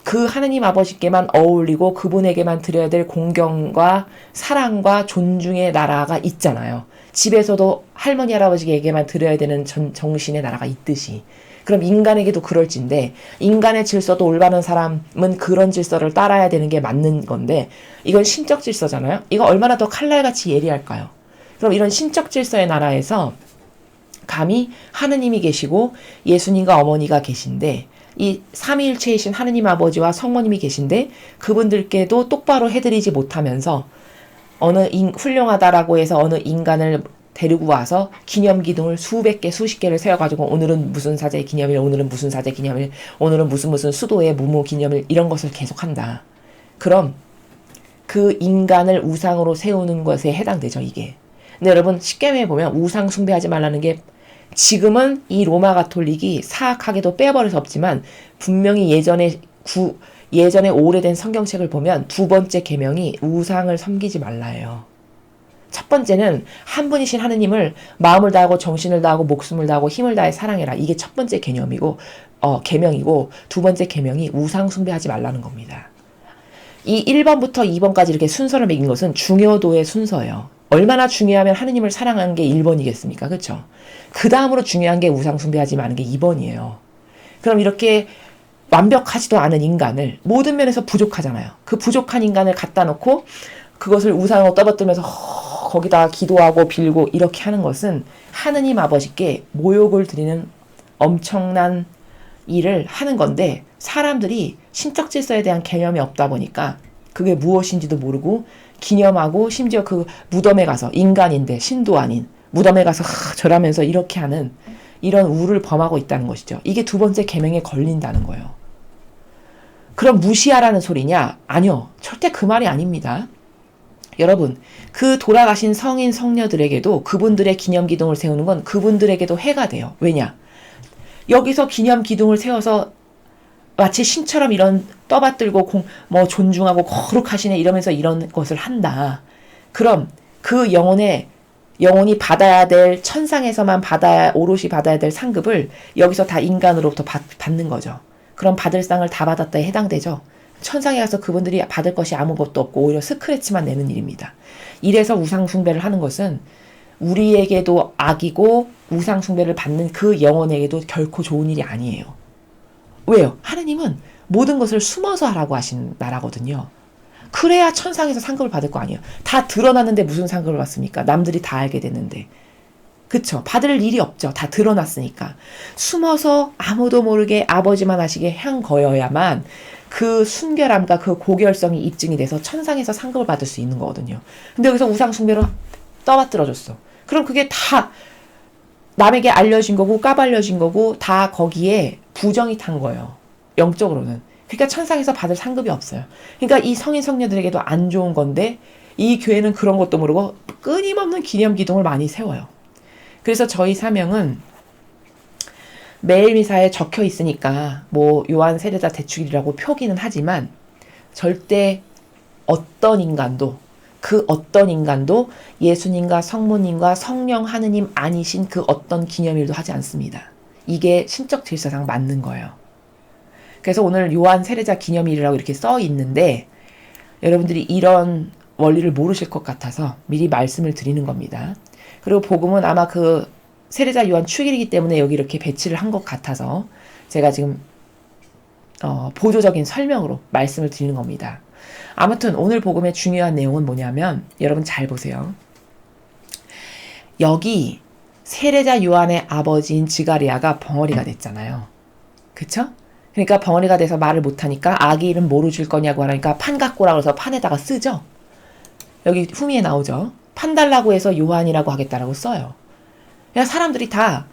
그 하느님 아버지께만 어울리고 그분에게만 드려야 될 공경과 사랑과 존중의 나라가 있잖아요. 집에서도 할머니 할아버지에게만 드려야 되는 정신의 나라가 있듯이. 그럼 인간에게도 그럴진데 인간의 질서도 올바른 사람은 그런 질서를 따라야 되는 게 맞는 건데 이건 신적 질서잖아요. 이거 얼마나 더 칼날같이 예리할까요? 그럼 이런 신적 질서의 나라에서 감히 하느님이 계시고 예수님과 어머니가 계신데 이 삼위일체이신 하느님 아버지와 성모님이 계신데 그분들께도 똑바로 해드리지 못하면서 훌륭하다라고 해서 어느 인간을 데리고 와서 기념기둥을 수백 개, 수십 개를 세워가지고 오늘은 무슨 사제 기념일, 오늘은 무슨 사제 기념일, 오늘은 무슨 수도의 무무 기념일, 이런 것을 계속한다. 그럼 그 인간을 우상으로 세우는 것에 해당되죠, 이게. 근데 여러분, 십계명에 보면 우상 숭배하지 말라는 게 지금은 이 로마 가톨릭이 사악하게도 빼버릴 수 없지만 분명히 예전에 오래된 성경책을 보면 두 번째 계명이 우상을 섬기지 말라예요. 첫 번째는 한 분이신 하느님을 마음을 다하고 정신을 다하고 목숨을 다하고 힘을 다해 사랑해라. 이게 첫 번째 계명이고 두 번째 계명이 우상 숭배하지 말라는 겁니다. 이 1번부터 2번까지 이렇게 순서를 매긴 것은 중요도의 순서예요. 얼마나 중요하면 하느님을 사랑하는 게 1번이겠습니까? 그렇죠? 그 다음으로 중요한 게 우상 숭배하지 마는 게 2번이에요. 그럼 이렇게 완벽하지도 않은 인간을 모든 면에서 부족하잖아요. 그 부족한 인간을 갖다 놓고 그것을 우상으로 떠받들면서 거기다가 기도하고 빌고 이렇게 하는 것은 하느님 아버지께 모욕을 드리는 엄청난 일을 하는 건데 사람들이 신적 질서에 대한 개념이 없다 보니까 그게 무엇인지도 모르고 기념하고 심지어 그 무덤에 가서 인간인데 신도 아닌 무덤에 가서 절하면서 이렇게 하는 이런 우를 범하고 있다는 것이죠. 이게 두 번째 계명에 걸린다는 거예요. 그럼 무시하라는 소리냐? 아니요. 절대 그 말이 아닙니다. 여러분, 그 돌아가신 성인 성녀들에게도 그분들의 기념기둥을 세우는 건 그분들에게도 해가 돼요. 왜냐? 여기서 기념기둥을 세워서 마치 신처럼 이런 떠받들고 존중하고 거룩하시네 이러면서 이런 것을 한다. 그럼 그 영혼이 받아야 될 천상에서만 오롯이 받아야 될 상급을 여기서 다 인간으로부터 받는 거죠. 그럼 받을 상을 다 받았다에 해당되죠. 천상에 가서 그분들이 받을 것이 아무것도 없고 오히려 스크래치만 내는 일입니다. 이래서 우상 숭배를 하는 것은 우리에게도 악이고 우상 숭배를 받는 그 영혼에게도 결코 좋은 일이 아니에요. 왜요? 하느님은 모든 것을 숨어서 하라고 하신 나라거든요. 그래야 천상에서 상급을 받을 거 아니에요. 다 드러났는데 무슨 상급을 받습니까? 남들이 다 알게 됐는데. 그쵸? 받을 일이 없죠. 다 드러났으니까. 숨어서 아무도 모르게 아버지만 하시게 한 거여야만 그 순결함과 그 고결성이 입증이 돼서 천상에서 상급을 받을 수 있는 거거든요. 근데 여기서 우상 숭배로 떠받들어줬어. 그럼 그게 다 남에게 알려진 거고 까발려진 거고 다 거기에 부정이 탄 거예요. 영적으로는. 그러니까 천상에서 받을 상급이 없어요. 그러니까 이 성인 성녀들에게도 안 좋은 건데 이 교회는 그런 것도 모르고 끊임없는 기념기둥을 많이 세워요. 그래서 저희 사명은 매일 미사에 적혀 있으니까 뭐 요한 세례자 대축일이라고 표기는 하지만 절대 어떤 인간도 예수님과 성모님과 성령 하느님 아니신 그 어떤 기념일도 하지 않습니다. 이게 신적 질서상 맞는 거예요. 그래서 오늘 요한 세례자 기념일이라고 이렇게 써 있는데 여러분들이 이런 원리를 모르실 것 같아서 미리 말씀을 드리는 겁니다. 그리고 복음은 아마 그 세례자 요한 축일이기 때문에 여기 이렇게 배치를 한 것 같아서 제가 지금 보조적인 설명으로 말씀을 드리는 겁니다. 아무튼 오늘 복음의 중요한 내용은 뭐냐면 여러분 잘 보세요. 여기 세례자 요한의 아버지인 지가리아가 벙어리가 됐잖아요. 그쵸? 그러니까 벙어리가 돼서 말을 못하니까 아기 이름 뭐로 줄 거냐고 하니까 판 갖고 오라고 해서 판에다가 쓰죠. 여기 후미에 나오죠. 판 달라고 해서 요한이라고 하겠다라고 써요. 그냥 사람들이 다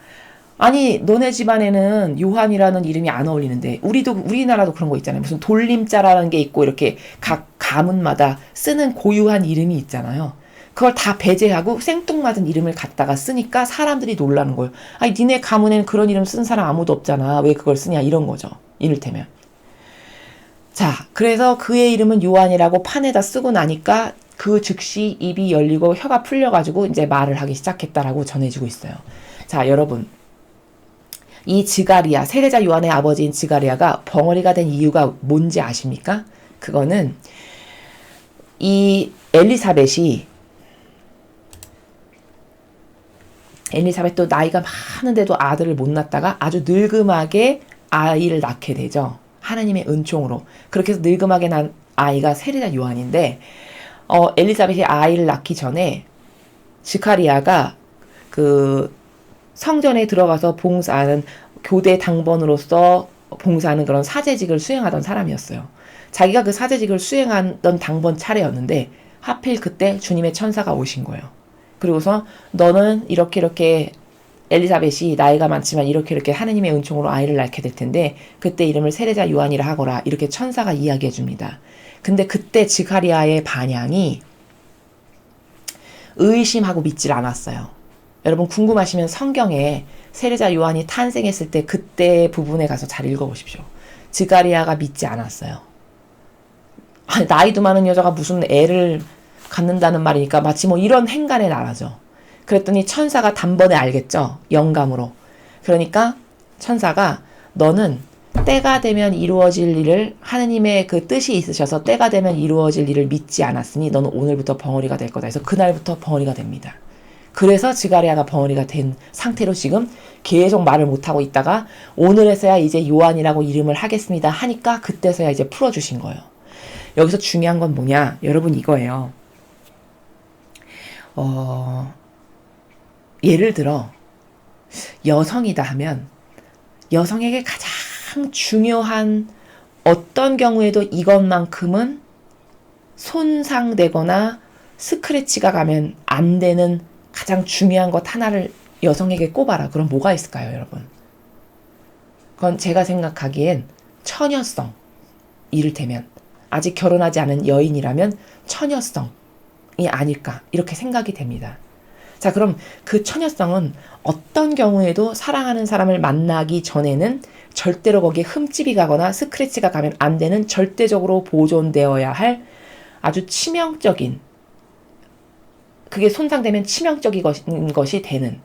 아니 너네 집안에는 요한이라는 이름이 안 어울리는데 우리나라도 그런 거 있잖아요. 무슨 돌림자라는 게 있고 이렇게 각 가문마다 쓰는 고유한 이름이 있잖아요. 그걸 다 배제하고 생뚱맞은 이름을 갖다가 쓰니까 사람들이 놀라는 거예요. 아니 니네 가문에는 그런 이름 쓴 사람 아무도 없잖아. 왜 그걸 쓰냐 이런 거죠. 이를테면. 자, 그래서 그의 이름은 요한이라고 판에다 쓰고 나니까 그 즉시 입이 열리고 혀가 풀려가지고 이제 말을 하기 시작했다라고 전해지고 있어요. 자, 여러분. 이 지가리아, 세례자 요한의 아버지인 지가리아가 벙어리가 된 이유가 뭔지 아십니까? 그거는 이 엘리사벳도 나이가 많은데도 아들을 못 낳다가 아주 늙음하게 아이를 낳게 되죠. 하나님의 은총으로. 그렇게 해서 늙음하게 난 아이가 세례자 요한인데 엘리사벳이 아이를 낳기 전에 지카리아가 그 성전에 들어가서 봉사하는 교대 당번으로서 봉사하는 그런 사제직을 수행하던 사람이었어요. 자기가 그 사제직을 수행하던 당번 차례였는데 하필 그때 주님의 천사가 오신 거예요. 그리고서 너는 이렇게 엘리사벳이 나이가 많지만 이렇게 하느님의 은총으로 아이를 낳게 될 텐데 그때 이름을 세례자 요한이라 하거라 이렇게 천사가 이야기해 줍니다. 근데 그때 지카리아의 반향이 의심하고 믿질 않았어요. 여러분 궁금하시면 성경에 세례자 요한이 탄생했을 때 그때 부분에 가서 잘 읽어보십시오. 지가리아가 믿지 않았어요. 아니, 나이도 많은 여자가 무슨 애를 갖는다는 말이니까 마치 뭐 이런 행간의 나라죠. 그랬더니 천사가 단번에 알겠죠. 영감으로. 그러니까 천사가 너는 때가 되면 이루어질 일을 하느님의 그 뜻이 있으셔서 때가 되면 이루어질 일을 믿지 않았으니 너는 오늘부터 벙어리가 될 거다 해서 그날부터 벙어리가 됩니다. 그래서 지가리아가 벙어리가 된 상태로 지금 계속 말을 못하고 있다가 오늘에서야 이제 요한이라고 이름을 하겠습니다 하니까 그때서야 이제 풀어주신 거예요. 여기서 중요한 건 뭐냐? 여러분 이거예요. 예를 들어 여성이다 하면 여성에게 가장 중요한 어떤 경우에도 이것만큼은 손상되거나 스크래치가 가면 안 되는 가장 중요한 것 하나를 여성에게 꼽아라. 그럼 뭐가 있을까요, 여러분? 그건 제가 생각하기엔 처녀성. 이를테면 아직 결혼하지 않은 여인이라면 처녀성이 아닐까 이렇게 생각이 됩니다. 자, 그럼 그 처녀성은 어떤 경우에도 사랑하는 사람을 만나기 전에는 절대로 거기에 흠집이 가거나 스크래치가 가면 안 되는 절대적으로 보존되어야 할 아주 치명적인 그게 손상되면 치명적인 것이 되는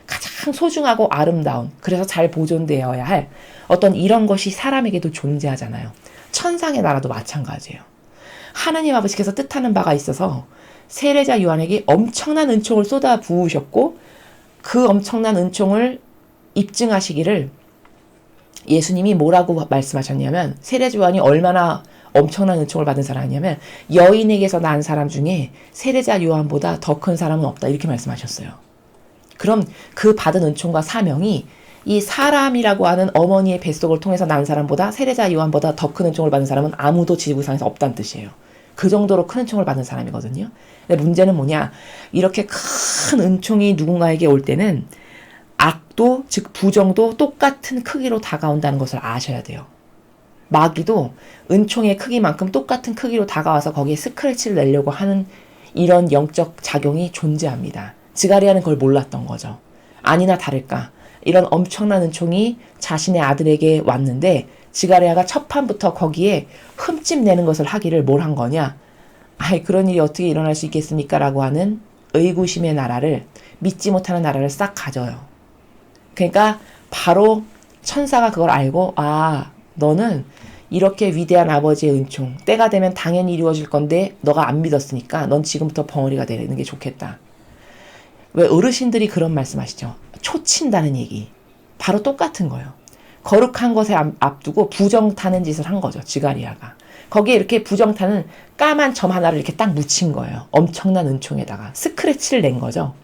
가장 소중하고 아름다운, 그래서 잘 보존되어야 할 어떤 이런 것이 사람에게도 존재하잖아요. 천상의 나라도 마찬가지예요. 하나님 아버지께서 뜻하는 바가 있어서 세례자 요한에게 엄청난 은총을 쏟아 부으셨고 그 엄청난 은총을 입증하시기를 예수님이 뭐라고 말씀하셨냐면, 세례자 요한이 얼마나 엄청난 은총을 받은 사람이냐면 여인에게서 난 사람 중에 세례자 요한보다 더 큰 사람은 없다, 이렇게 말씀하셨어요. 그럼 그 받은 은총과 사명이 이 사람이라고 하는 어머니의 뱃속을 통해서 난 사람보다 세례자 요한보다 더 큰 은총을 받은 사람은 아무도 지구상에서 없다는 뜻이에요. 그 정도로 큰 은총을 받은 사람이거든요. 근데 문제는 뭐냐, 이렇게 큰 은총이 누군가에게 올 때는 악도, 즉 부정도 똑같은 크기로 다가온다는 것을 아셔야 돼요. 마귀도 은총의 크기만큼 똑같은 크기로 다가와서 거기에 스크래치를 내려고 하는 이런 영적 작용이 존재합니다. 지가리아는 그걸 몰랐던 거죠. 아니나 다를까 이런 엄청난 은총이 자신의 아들에게 왔는데 지가리아가 첫 판부터 거기에 흠집 내는 것을 하기를 뭘 한 거냐, 아이 그런 일이 어떻게 일어날 수 있겠습니까? 라고 하는 의구심의 나라를, 믿지 못하는 나라를 싹 가져요. 그러니까 바로 천사가 그걸 알고, 아 너는 이렇게 위대한 아버지의 은총 때가 되면 당연히 이루어질 건데 너가 안 믿었으니까 넌 지금부터 벙어리가 되는 게 좋겠다. 왜 어르신들이 그런 말씀하시죠? 초친다는 얘기. 바로 똑같은 거예요. 거룩한 것에 앞두고 부정 타는 짓을 한 거죠. 지가리아가. 거기에 이렇게 부정 타는 까만 점 하나를 이렇게 딱 묻힌 거예요. 엄청난 은총에다가 스크래치를 낸 거죠.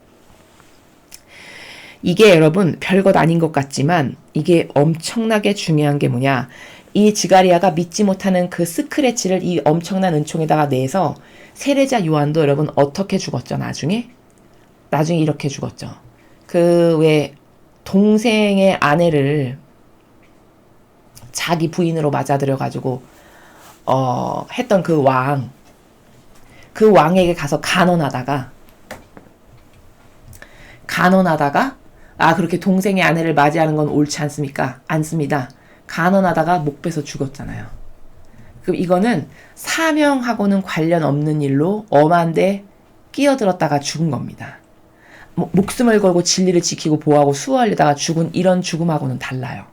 이게 여러분 별것 아닌 것 같지만 이게 엄청나게 중요한 게 뭐냐, 이 지가리아가 믿지 못하는 그 스크래치를 이 엄청난 은총에다가 내서 세례자 요한도 여러분 어떻게 죽었죠? 나중에 이렇게 죽었죠. 그 왜 동생의 아내를 자기 부인으로 맞아들여가지고 했던 그 왕에게 가서 간언하다가 그렇게 동생의 아내를 맞이하는 건 옳지 않습니까? 않습니다. 간언하다가 목 베서 죽었잖아요. 그럼 이거는 사명하고는 관련 없는 일로 엄한데 끼어들었다가 죽은 겁니다. 목숨을 걸고 진리를 지키고 보호하고 수호하려다가 죽은 이런 죽음하고는 달라요.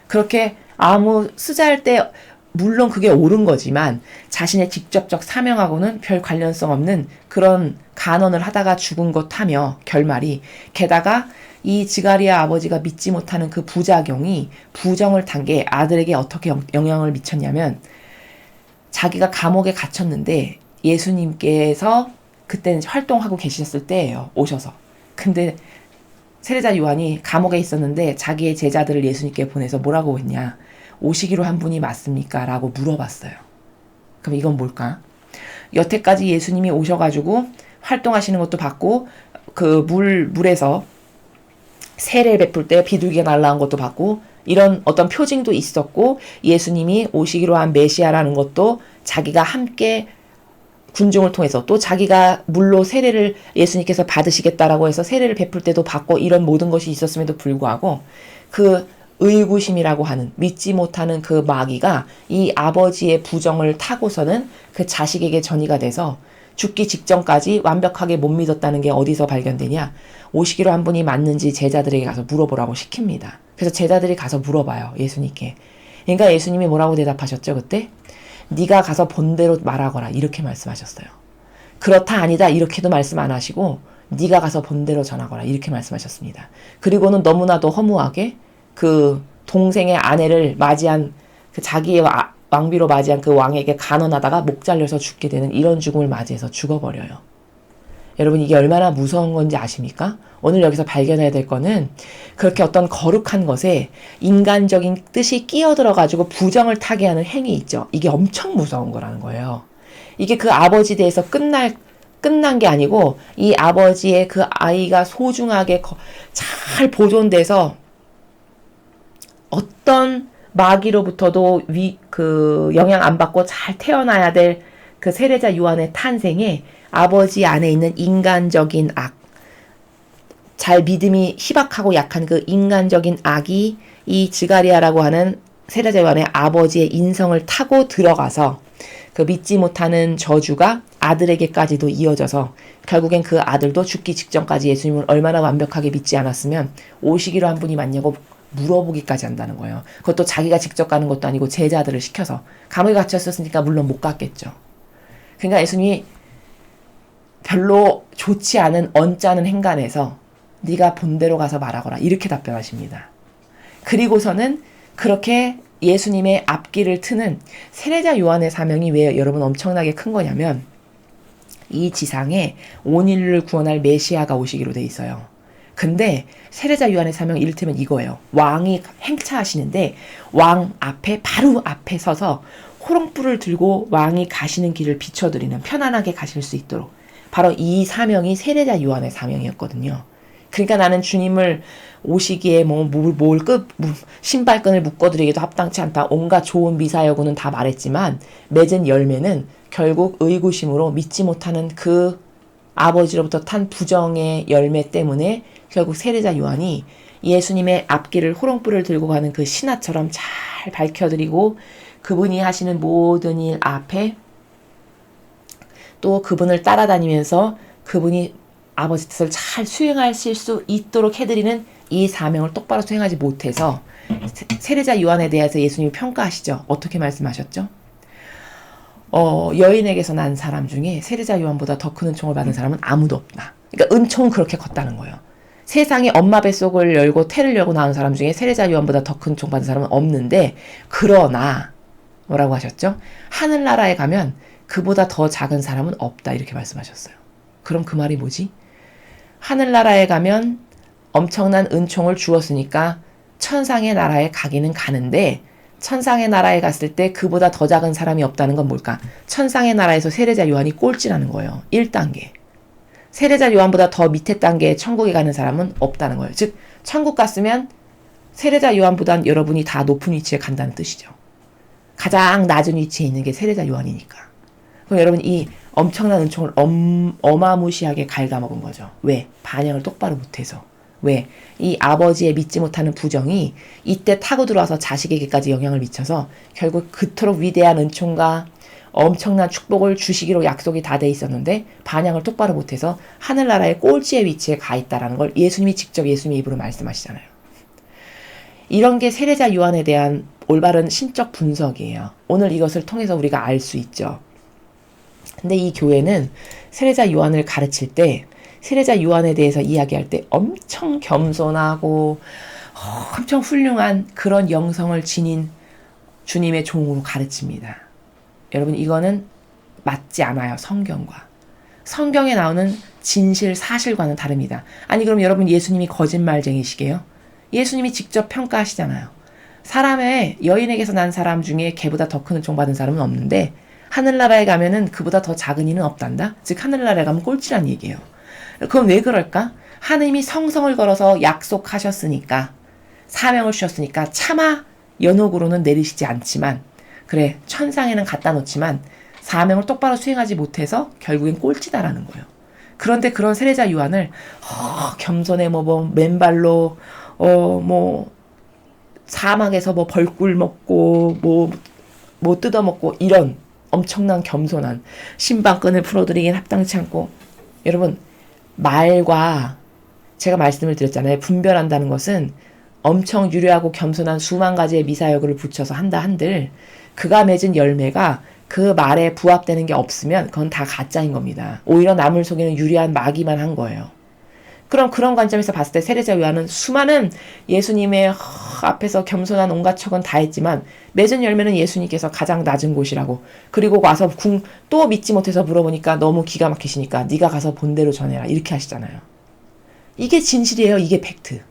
그렇게 아무 쓰잘데 때 물론 그게 옳은 거지만 자신의 직접적 사명하고는 별 관련성 없는 그런 간언을 하다가 죽은 것 하며 결말이, 게다가 이 지가리아 아버지가 믿지 못하는 그 부작용이 부정을 탄 게 아들에게 어떻게 영향을 미쳤냐면, 자기가 감옥에 갇혔는데 예수님께서 그때는 활동하고 계셨을 때예요. 오셔서. 근데 세례자 요한이 감옥에 있었는데 자기의 제자들을 예수님께 보내서 뭐라고 했냐, 오시기로 한 분이 맞습니까? 라고 물어봤어요. 그럼 이건 뭘까? 여태까지 예수님이 오셔가지고 활동하시는 것도 봤고 그 물에서 세례를 베풀 때 비둘기가 날아온 것도 봤고 이런 어떤 표징도 있었고 예수님이 오시기로 한 메시아라는 것도 자기가 함께 군중을 통해서, 또 자기가 물로 세례를 예수님께서 받으시겠다라고 해서 세례를 베풀 때도 받고 이런 모든 것이 있었음에도 불구하고 그 의구심이라고 하는, 믿지 못하는 그 마귀가 이 아버지의 부정을 타고서는 그 자식에게 전이가 돼서 죽기 직전까지 완벽하게 못 믿었다는 게 어디서 발견되냐, 오시기로 한 분이 맞는지 제자들에게 가서 물어보라고 시킵니다. 그래서 제자들이 가서 물어봐요, 예수님께. 그러니까 예수님이 뭐라고 대답하셨죠, 그때? 네가 가서 본 대로 말하거라, 이렇게 말씀하셨어요. 그렇다 아니다 이렇게도 말씀 안 하시고 네가 가서 본 대로 전하거라, 이렇게 말씀하셨습니다. 그리고는 너무나도 허무하게 그 동생의 아내를 맞이한 그 자기의 왕비로 맞이한 그 왕에게 간언하다가 목 잘려서 죽게 되는 이런 죽음을 맞이해서 죽어버려요. 여러분 이게 얼마나 무서운 건지 아십니까? 오늘 여기서 발견해야 될 거는 그렇게 어떤 거룩한 것에 인간적인 뜻이 끼어들어가지고 부정을 타게 하는 행위 있죠. 이게 엄청 무서운 거라는 거예요. 이게 그 아버지에 대해서 끝난 게 아니고 이 아버지의 그 아이가 소중하게 잘 보존돼서 어떤 마귀로부터도 영향 안 받고 잘 태어나야 될 그 세례자 요한의 탄생에 아버지 안에 있는 인간적인 악, 잘 믿음이 희박하고 약한 그 인간적인 악이 이 지가리아라고 하는 세례자 요한의 아버지의 인성을 타고 들어가서 그 믿지 못하는 저주가 아들에게까지도 이어져서 결국엔 그 아들도 죽기 직전까지 예수님을 얼마나 완벽하게 믿지 않았으면 오시기로 한 분이 맞냐고 물어보기까지 한다는 거예요. 그것도 자기가 직접 가는 것도 아니고 제자들을 시켜서. 감옥에 갇혔었으니까 물론 못 갔겠죠. 그러니까 예수님이 별로 좋지 않은 언짢은 행간에서 네가 본대로 가서 말하거라 이렇게 답변하십니다. 그리고서는 그렇게 예수님의 앞길을 트는 세례자 요한의 사명이 왜 여러분 엄청나게 큰 거냐면 이 지상에 온 인류를 구원할 메시아가 오시기로 돼 있어요. 근데 세례자 요한의 사명 이를테면 이거예요. 왕이 행차하시는데 왕 앞에 바로 앞에 서서 호롱불을 들고 왕이 가시는 길을 비춰드리는 편안하게 가실 수 있도록 바로 이 사명이 세례자 요한의 사명이었거든요. 그러니까 나는 주님을 오시기에 신발끈을 묶어드리기도 합당치 않다. 온갖 좋은 미사여구는 다 말했지만 맺은 열매는 결국 의구심으로 믿지 못하는 그 아버지로부터 탄 부정의 열매 때문에 결국 세례자 요한이 예수님의 앞길을 호롱불을 들고 가는 그 신하처럼 잘 밝혀드리고 그분이 하시는 모든 일 앞에 또 그분을 따라다니면서 그분이 아버지 뜻을 잘 수행하실 수 있도록 해드리는 이 사명을 똑바로 수행하지 못해서 세례자 요한에 대해서 예수님이 평가하시죠. 어떻게 말씀하셨죠? 여인에게서 난 사람 중에 세례자 요한보다 더 큰 은총을 받은 사람은 아무도 없다. 그러니까 은총은 그렇게 컸다는 거예요. 세상에 엄마 뱃속을 열고 태를 열고 나온 사람 중에 세례자 요한보다 더 큰 은총 받은 사람은 없는데 그러나 뭐라고 하셨죠? 하늘나라에 가면 그보다 더 작은 사람은 없다 이렇게 말씀하셨어요. 그럼 그 말이 뭐지? 하늘나라에 가면 엄청난 은총을 주었으니까 천상의 나라에 가기는 가는데 천상의 나라에 갔을 때 그보다 더 작은 사람이 없다는 건 뭘까? 천상의 나라에서 세례자 요한이 꼴찌라는 거예요. 1단계. 세례자 요한보다 더 밑에 단계에 천국에 가는 사람은 없다는 거예요. 즉 천국 갔으면 세례자 요한보단 여러분이 다 높은 위치에 간다는 뜻이죠. 가장 낮은 위치에 있는 게 세례자 요한이니까. 그럼 여러분 이 엄청난 은총을 어마무시하게 갉아먹은 거죠. 왜? 반영을 똑바로 못해서. 왜? 이 아버지의 믿지 못하는 부정이 이때 타고 들어와서 자식에게까지 영향을 미쳐서 결국 그토록 위대한 은총과 엄청난 축복을 주시기로 약속이 다 돼 있었는데 반영을 똑바로 못해서 하늘나라의 꼴찌의 위치에 가 있다는 걸 예수님이 직접 예수님의 입으로 말씀하시잖아요. 이런 게 세례자 요한에 대한 올바른 신적 분석이에요. 오늘 이것을 통해서 우리가 알 수 있죠. 근데 이 교회는 세례자 요한을 가르칠 때 세례자 요한에 대해서 이야기할 때 엄청 겸손하고 엄청 훌륭한 그런 영성을 지닌 주님의 종으로 가르칩니다. 여러분 이거는 맞지 않아요. 성경과. 성경에 나오는 진실 사실과는 다릅니다. 아니 그럼 여러분 예수님이 거짓말쟁이시게요? 예수님이 직접 평가하시잖아요. 사람의 여인에게서 난 사람 중에 걔보다 더 큰 은총 받은 사람은 없는데 하늘나라에 가면은 그보다 더 작은 이는 없단다? 즉 하늘나라에 가면 꼴찌란 얘기예요. 그럼 왜 그럴까? 하느님이 성성을 걸어서 약속하셨으니까 사명을 주셨으니까 차마 연옥으로는 내리시지 않지만 그래 천상에는 갖다 놓지만 사명을 똑바로 수행하지 못해서 결국엔 꼴찌다라는 거예요. 그런데 그런 세례자 요한을 겸손해 맨발로 사막에서 벌꿀 먹고 뭐 뜯어먹고 이런 엄청난 겸손한 신방끈을 풀어드리긴 합당치 않고 여러분 말과 제가 말씀을 드렸잖아요. 분별한다는 것은 엄청 유려하고 겸손한 수만 가지의 미사여구를 붙여서 한다 한들 그가 맺은 열매가 그 말에 부합되는 게 없으면 그건 다 가짜인 겁니다. 오히려 남을 속이는 유리한 마귀만 한 거예요. 그럼 그런 관점에서 봤을 때 세례자 요한은 수많은 예수님의 앞에서 겸손한 온갖 척은 다 했지만 맺은 열매는 예수님께서 가장 낮은 곳이라고 그리고 와서 또 믿지 못해서 물어보니까 너무 기가 막히시니까 네가 가서 본대로 전해라 이렇게 하시잖아요. 이게 진실이에요. 이게 팩트.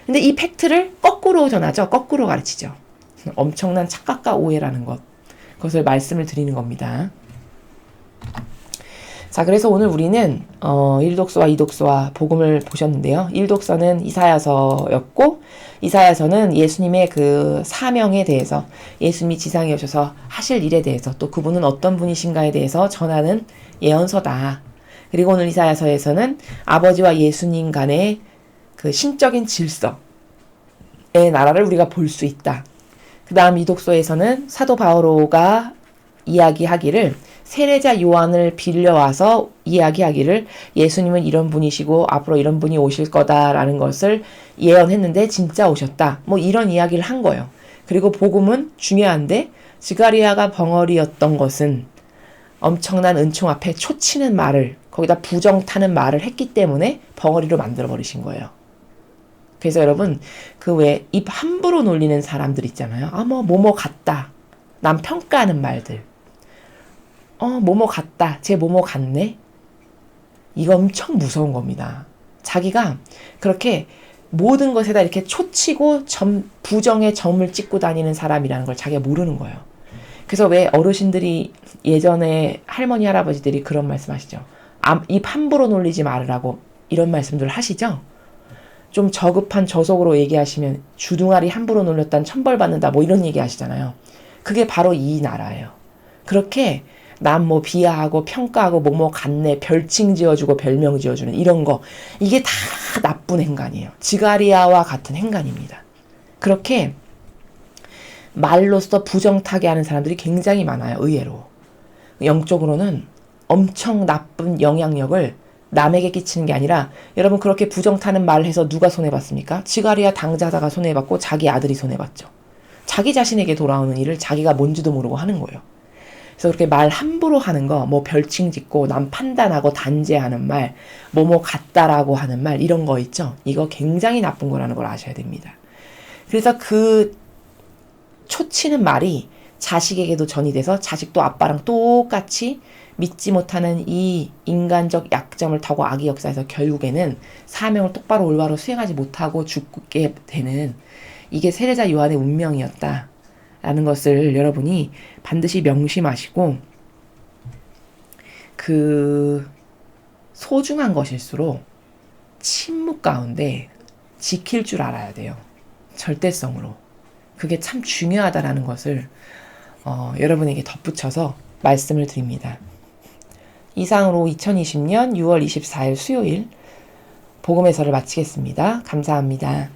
근데 이 팩트를 거꾸로 전하죠. 거꾸로 가르치죠. 엄청난 착각과 오해라는 것. 그것을 말씀을 드리는 겁니다. 자, 그래서 오늘 우리는 1독서와 2독서와 복음을 보셨는데요. 1독서는 이사야서였고 이사야서는 예수님의 그 사명에 대해서 예수님이 지상에 오셔서 하실 일에 대해서 또 그분은 어떤 분이신가에 대해서 전하는 예언서다. 그리고 오늘 이사야서에서는 아버지와 예수님 간의 그 신적인 질서의 나라를 우리가 볼 수 있다. 그 다음 이독서에서는 사도 바오로가 이야기하기를 세례자 요한을 빌려와서 이야기하기를 예수님은 이런 분이시고 앞으로 이런 분이 오실 거다라는 것을 예언했는데 진짜 오셨다. 뭐 이런 이야기를 한 거예요. 그리고 복음은 중요한데 스가랴가 벙어리였던 것은 엄청난 은총 앞에 초치는 말을, 거기다 부정 타는 말을 했기 때문에 벙어리로 만들어 버리신 거예요. 그래서 여러분, 그 왜 입 함부로 놀리는 사람들 있잖아요. 뭐뭐 같다. 남 평가하는 말들. 뭐뭐 같다. 쟤 뭐뭐 같네. 이거 엄청 무서운 겁니다. 자기가 그렇게 모든 것에다 이렇게 초치고 부정의 점을 찍고 다니는 사람이라는 걸 자기가 모르는 거예요. 그래서 왜 어르신들이 예전에 할머니 할아버지들이 그런 말씀 하시죠. 입 함부로 놀리지 말으라고 이런 말씀들 하시죠. 좀 저급한 저속으로 얘기하시면 주둥아리 함부로 놀렸단 천벌받는다 뭐 이런 얘기 하시잖아요. 그게 바로 이 나라예요. 그렇게 남 뭐 비하하고 평가하고 뭐뭐 같네 별칭 지어주고 별명 지어주는 이런 거, 이게 다 나쁜 행간이에요. 지가리아와 같은 행간입니다. 그렇게 말로써 부정타게 하는 사람들이 굉장히 많아요. 의외로. 영적으로는 엄청 나쁜 영향력을 남에게 끼치는 게 아니라, 여러분 그렇게 부정타는 말을 해서 누가 손해봤습니까? 지가리아 당자자가 손해봤고 자기 아들이 손해봤죠. 자기 자신에게 돌아오는 일을 자기가 뭔지도 모르고 하는 거예요. 그래서 그렇게 말 함부로 하는 거, 뭐 별칭 짓고 남 판단하고 단죄하는 말, 뭐뭐 같다라고 하는 말, 이런 거 있죠. 이거 굉장히 나쁜 거라는 걸 아셔야 됩니다. 그래서 그 초치는 말이 자식에게도 전이 돼서 자식도 아빠랑 똑같이 믿지 못하는 이 인간적 약점을 타고 악의 역사에서 결국에는 사명을 똑바로 올바로 수행하지 못하고 죽게 되는, 이게 세례자 요한의 운명이었다 라는 것을 여러분이 반드시 명심하시고, 그 소중한 것일수록 침묵 가운데 지킬 줄 알아야 돼요. 절대성으로. 그게 참 중요하다라는 것을 여러분에게 덧붙여서 말씀을 드립니다. 이상으로 2020년 6월 24일 수요일 복음 해설을 마치겠습니다. 감사합니다.